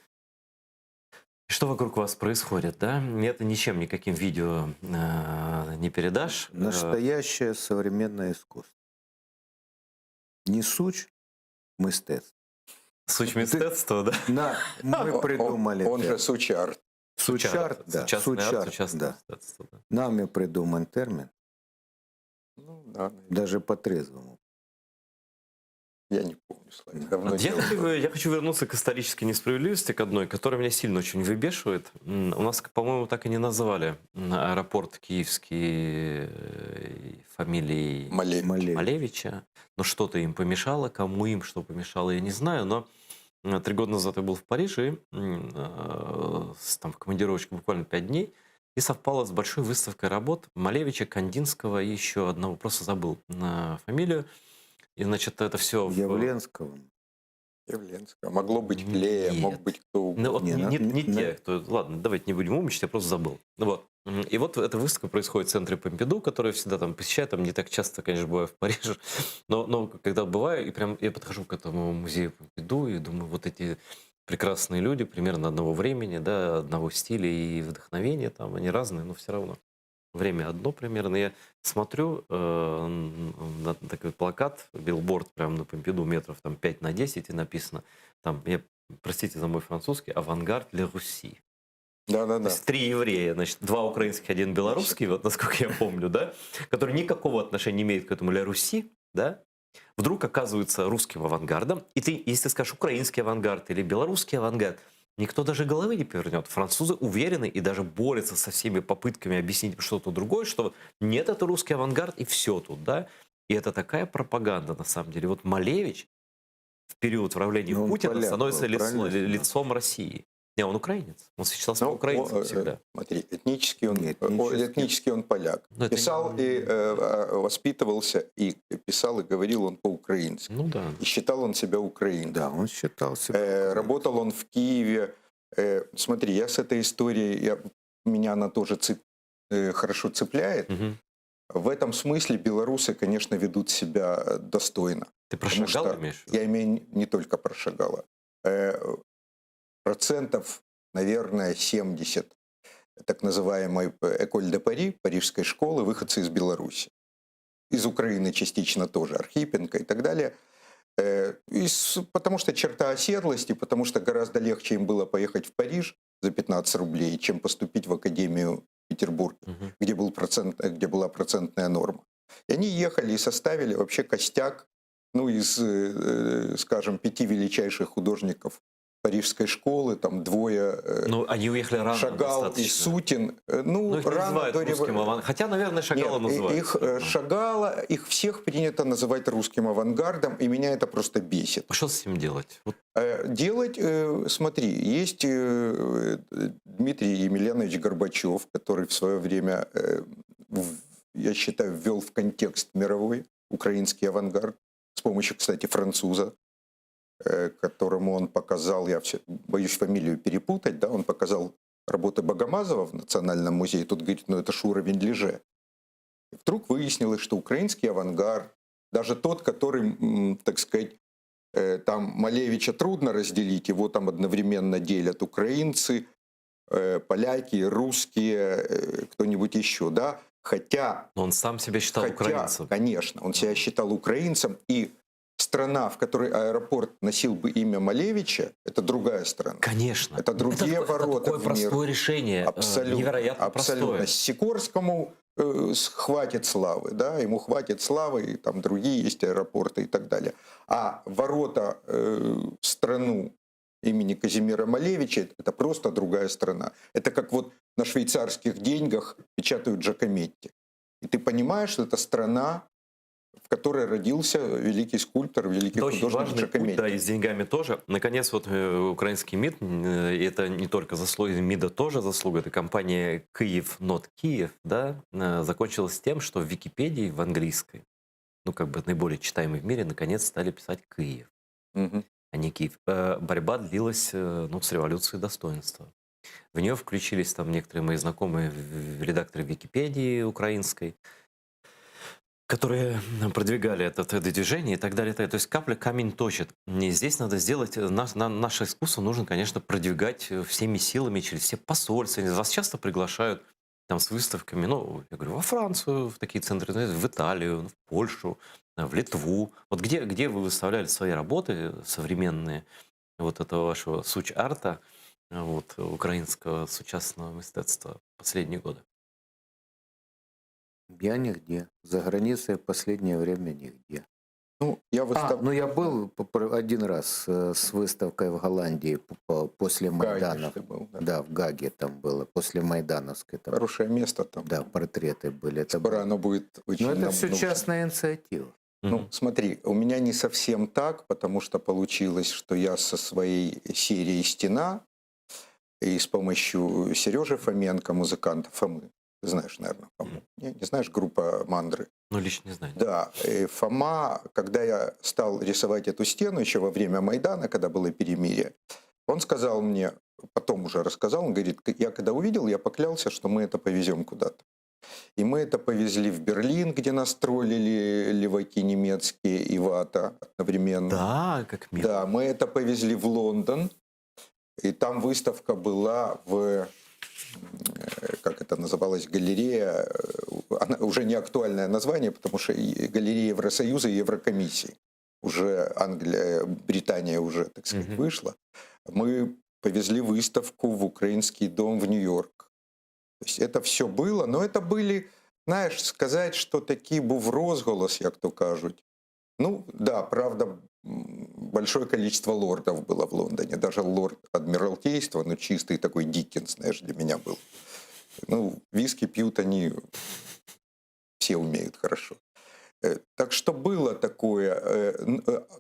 И что вокруг вас происходит, да? Это ничем, никаким видео не передашь. Настоящее современное искусство. Не суть мистецтва. Суть мистецтва, да? Мы придумали. Он же термин. сучарт. Сучарт, да. Сучасный арт, Сучарт, сучасное да. мистецтво, да. Нами придуман термин, Ну, да, даже по-трезвому. я не помню, Славик, давно Я не было. я хочу вернуться к исторической несправедливости, к одной, которая меня сильно очень выбешивает. У нас, по-моему, так и не назвали аэропорт киевский фамилией Малевич. Малевича. Но что-то им помешало. Кому им что помешало, я не знаю. Но 3 года назад я был в Париже, там в командировочке буквально 5 дней, и совпало с большой выставкой работ Малевича, Кандинского и еще одного, просто забыл фамилию. И, значит, это все... Явленского. Явленского. Могло быть Клея, мог Нет. быть кто угодно. Ну, вот не на- те, кто... Ладно, давайте не будем умничать, я просто забыл. Вот. И вот эта выставка происходит в центре Помпиду, который я всегда там посещаю, там не так часто, конечно, бываю в Париже, но когда бываю, и прям я подхожу к этому музею Помпиду и думаю, вот эти прекрасные люди, примерно одного времени, да, одного стиля и вдохновения, там они разные, но все равно. Время одно примерно. Я смотрю на такой плакат, билборд прямо на Помпиду, метров там 5 на 10, и написано, там, простите за мой французский, «Авангард Ле Руси». То Да-да-да. есть 3 еврея, значит, 2 украинских, 1 белорусский, вот насколько я помню, да, которые никакого отношения не имеют к этому Ле Руси, да, вдруг оказываются русским авангардом, и ты, если ты скажешь украинский авангард или белорусский авангард, никто даже головы не повернет. Французы уверены и даже борются со всеми попытками объяснить что-то другое, что нет, это русский авангард, и все тут, да. И это такая пропаганда, на самом деле. Вот Малевич в период правления Ну, он Путина поляк становится был, правильно? лицом России. Не, он украинец. Он считался Ну, украинцем всегда. Смотри, этнически он, Не, этнически. этнически он поляк. Но это Писал не- и воспитывался, и писал, и говорил он по-украински. Ну да. И считал он себя украинцем. Да, он считал себя. Работал он в Киеве. Смотри, я с этой историей, меня она тоже хорошо цепляет. Мгм. В этом смысле белорусы, конечно, ведут себя достойно. Ты про Потому Шагала что имеешь в виду? я имею не только про Шагала. Процентов, наверное, 70 так называемой Эколь де Пари, парижской школы, выходцы из Беларуси. Из Украины частично тоже, Архипенко и так далее. Потому что черта оседлости, потому что гораздо легче им было поехать в Париж за 15 рублей, чем поступить в Академию в Петербурге, Мгм. где была процентная норма. И они ехали и составили вообще костяк, ну, из, скажем, 5 величайших художников парижской школы, там двое, Ну, они уехали рано Шагал и достаточно. Сутин. Ну, их не рано называют до русским авангардом. Хотя, наверное, Шагала Нет, называют. их всё равно. Шагала, их всех принято называть русским авангардом, и меня это просто бесит. А что с этим делать? Вот, Делать, смотри, есть Дмитрий Емельянович Горбачев, который в свое время, я считаю, ввел в контекст мировой украинский авангард с помощью, кстати, француза, которому он показал, я боюсь фамилию перепутать, да, он показал работы Богомазова в Национальном музее, тут говорит, ну это ж уровень Леже. И вдруг выяснилось, что украинский авангард, даже тот, который, так сказать, там Малевича трудно разделить, его там одновременно делят украинцы, поляки, русские, кто-нибудь еще, да, хотя, но он сам себя считал украинцем. конечно, он себя считал украинцем, и страна, в которой аэропорт носил бы имя Малевича, это другая страна. Конечно. Это другие это ворота такое в простое мир. решение. Абсолютно. Невероятно Абсолютно. простое. Сикорскому хватит славы, да, ему хватит славы, и там другие есть аэропорты и так далее. А ворота в страну имени Казимира Малевича это просто другая страна. Это как вот на швейцарских деньгах печатают Джакометти. И ты понимаешь, что это страна, в которой родился великий скульптор, великий Это очень художник важный путь, Джакометти. да, и с деньгами тоже. Наконец, вот украинский МИД, и это не только заслуга МИДа, тоже заслуга, это компания Киев, Not Киев, да, закончилась тем, что в Википедии, в английской, ну, как бы наиболее читаемой в мире, наконец стали писать Киев, Мгм. а не Киев. Борьба длилась, ну, с революцией достоинства. В нее включились там некоторые мои знакомые редакторы Википедии украинской, которые продвигали это движение и так далее. То есть капля камень точит. И здесь надо сделать, наше искусство нужно, конечно, продвигать всеми силами через все посольства. Вас часто приглашают там с выставками, ну, я говорю, во Францию, в такие центры, в Италию, в Польшу, в Литву. Вот где вы выставляли свои работы современные, вот этого вашего суч-арта, вот, украинского сучасного мистецтва последние годы? Я нигде. За границей в последнее время нигде. Ну, я Ну я был один раз с выставкой в Голландии после Майдана. ты был, да. Да, в Гаге там было, после Майдановской. Там, Хорошее место там. да, портреты были. Это Скоро было. оно будет очень Но это нам все нужно. частная инициатива. Ну, смотри, у меня не совсем так, потому что получилось, что я со своей серией «Стена» и с помощью Сережи Фоменко, музыканта Фомы, ты знаешь, наверное, Фому. Не знаешь, группа «Мандры»? Ну, лично не знаю. Да, и Фома, когда я стал рисовать эту стену еще во время Майдана, когда было перемирие, он сказал мне, потом уже рассказал, он говорит, я когда увидел, я поклялся, что мы это повезем куда-то. И мы это повезли в Берлин, где нас троллили леваки немецкие и вата одновременно. Да, как мило. Да, мы это повезли в Лондон, и там выставка была как это называлось, галерея, она уже не актуальное название, потому что галерея Евросоюза и Еврокомиссии. Уже Англия, Британия уже, так сказать, вышла. Мы повезли выставку в Украинский дом в Нью-Йорк. То есть это все было, но это были, знаешь, сказать, что такий був розголос, як то кажуть. Ну, да, правда, большое количество лордов было в Лондоне. Даже лорд Адмиралтейства, ну, чистый такой Диккенс, знаешь, для меня был. Ну, виски пьют они, все умеют хорошо. Так что было такое.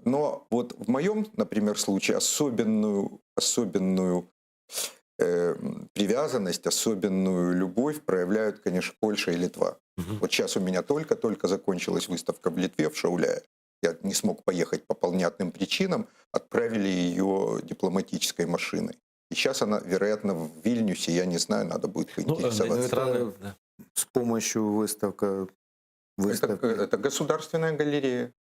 Но вот в моем, например, случае особенную привязанность, особенную любовь проявляют, конечно, Польша и Литва. Мгм. Вот сейчас у меня только-только закончилась выставка в Литве, в Шауляе. Я не смог поехать по понятным причинам, отправили ее дипломатической машиной. И сейчас она, вероятно, в Вильнюсе, я не знаю, надо будет Ну, поинтересоваться. страны, да. С помощью выставки Это государственная галерея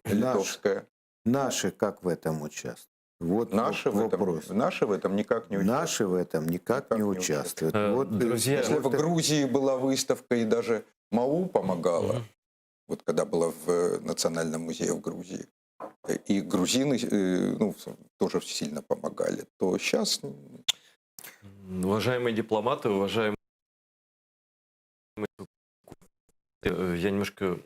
литовская. наши как в этом участвуют? Вот Наши в вопрос. наши в этом никак не участвуют. Наши в этом никак не участвуют. Друзья, Если в Грузии была выставка, и даже МАУ помогала, Мгм. вот когда была в Национальном музее в Грузии, и грузины ну, тоже сильно помогали, то сейчас Уважаемые дипломаты, уважаемые... Я немножко,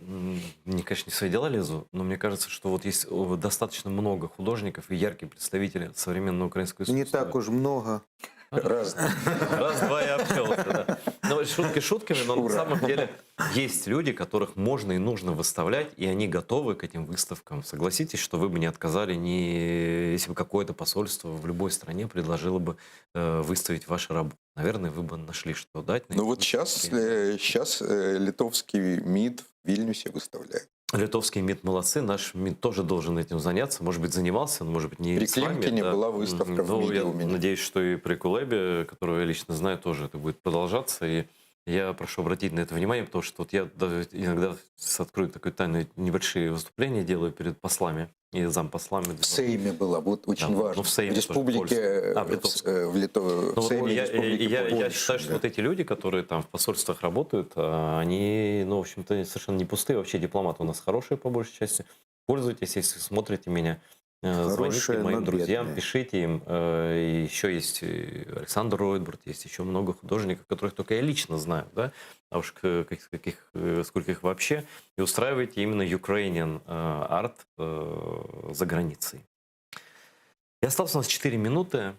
конечно, не в свои дела лезу, но мне кажется, что вот есть достаточно много художников и ярких представителей современного украинского искусства. не так уж много. раз. Раз-два я общался, да. Но шутки шутками, но на Ура. самом деле есть люди, которых можно и нужно выставлять, и они готовы к этим выставкам. Согласитесь, что вы бы не отказали, если бы какое-то посольство в любой стране предложило бы выставить ваши работы. Наверное, вы бы нашли, что дать. на Ну эти вот выставки. сейчас литовский МИД в Вильнюсе выставляет. Литовский МИД молодцы, наш МИД тоже должен этим заняться. Может быть, занимался, но, может быть, не При с вами. Климкине да. была выставка в Ну, МИДе я у меня. надеюсь, что и при Кулебе, которого я лично знаю, тоже это будет продолжаться. И я прошу обратить на это внимание, потому что вот я даже иногда открою такое тайное, небольшие выступления делаю перед послами и зампослами. В Сейме была, вот очень Да, важно. ну, в Сейме в республике, тоже, в Литовском. в Ну, Сейме я республики я Польши. считаю, что да. вот эти люди, которые там в посольствах работают, они, ну, в общем-то, совершенно не пустые. Вообще дипломаты у нас хорошие, по большей части. Пользуйтесь, если смотрите меня. Звоните Хорошие, моим но друзьям, бедные. пишите им. И еще есть Александр Ройтбурт, есть еще много художников, которых только я лично знаю, да, а уж сколько их вообще. И устраивайте именно Ukrainian Art за границей. И осталось у нас 4 минуты.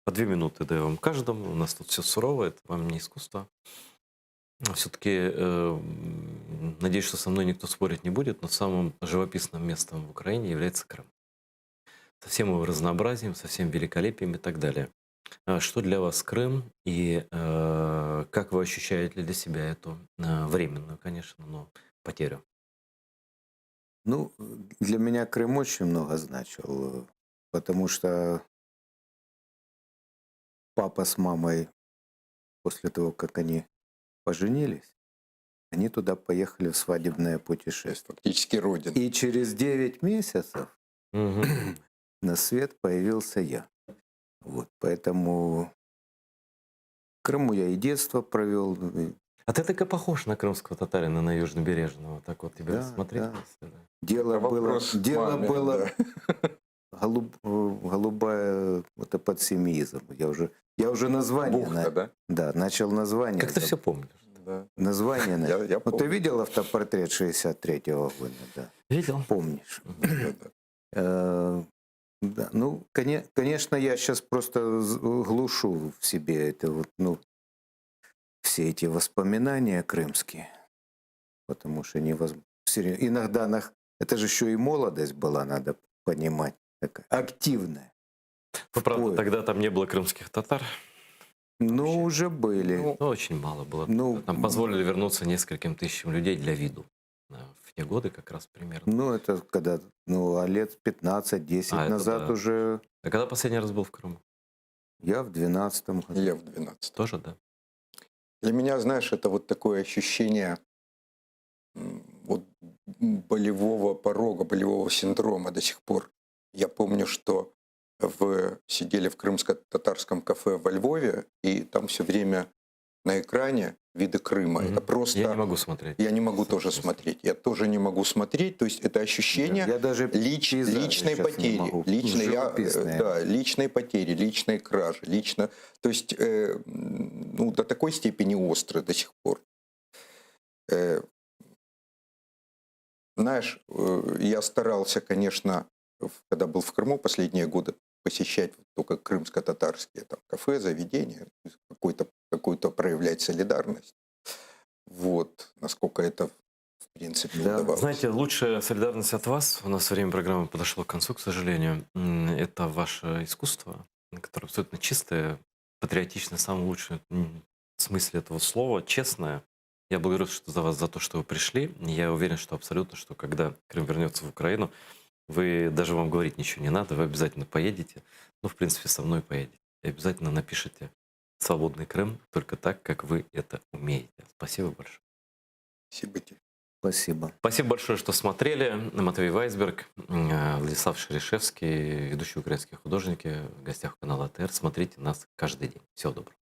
По 2 минуты даю вам каждому. У нас тут все сурово, это вам не искусство. Все-таки надеюсь, что со мной никто спорить не будет, но самым живописным местом в Украине является Крым. Со всем его разнообразием, со всем великолепием и так далее. Что для вас Крым и как вы ощущаете для себя эту временную, конечно, но потерю? Ну, для меня Крым очень много значил, потому что папа с мамой после того, как они поженились, они туда поехали в свадебное То есть путешествие. фактически родина. И через 9 месяцев Мгм. на свет появился я. Вот, поэтому в Крыму я и детство провел. А ты так и похож на крымского татарина, на южнобережного. Так вот тебя Да, смотреть. да. если, да. Дело было, Вопрос дело маме, было да. голубая, это под семиизм. Я уже название, Бухта, да? да, начал название. Как ты все помнишь? Да. Название. Я Ну, ты помню. видел автопортрет 63-го года, да? Видел? Помнишь? Да. Да, ну, конечно, я сейчас просто глушу в себе это вот, ну, все эти воспоминания крымские, потому что невозможно. Иногда это же еще и молодость была, надо понимать, такая активная. Ну, правда, Ой. тогда там не было крымских татар. Ну, уже были. Ну, Ну, очень мало было. Ну, Там позволили вернуться нескольким тысячам людей для виду. В те годы как раз примерно. Ну, это когда, ну, а лет 15-10 это назад да. уже А когда последний раз был в Крыму? я в 12-м году. я в 12. Тоже, да? Для меня, знаешь, это вот такое ощущение вот болевого порога, болевого синдрома до сих пор. Я помню, что сидели в крымско-татарском кафе во Львове, и там все время на экране виды Крыма. Мгм. Это просто... Я не могу смотреть. Я не могу тоже смотреть. Я тоже не могу смотреть. То есть это ощущение Я даже пейзажи личной сейчас не потери. могу. Личной, Живописные. да, личной потери, личной кражи. То есть ну, до такой степени остро до сих пор. Знаешь, я старался, конечно, когда был в Крыму последние годы, посещать только крымско-татарские там, кафе, заведения, какую-то проявлять солидарность. Вот, насколько это, в принципе, Да. удавалось. Знаете, лучшая солидарность от вас, у нас время программы подошло к концу, к сожалению, это ваше искусство, которое абсолютно чистое, патриотичное, в самом лучшем смысле этого слова, честное. Я благодарю за вас за то, что вы пришли. Я уверен, что абсолютно, что когда Крым вернется в Украину, вы даже вам говорить ничего не надо, вы обязательно поедете. Ну, в принципе, со мной поедете. И обязательно напишите «Свободный Крым» только так, как вы это умеете. Спасибо большое. Спасибо тебе. Спасибо. Спасибо большое, что смотрели. Матвей Вайсберг, Владислав Шерешевский, ведущие украинские художники в гостях канала АТР. Смотрите нас каждый день. Всего доброго.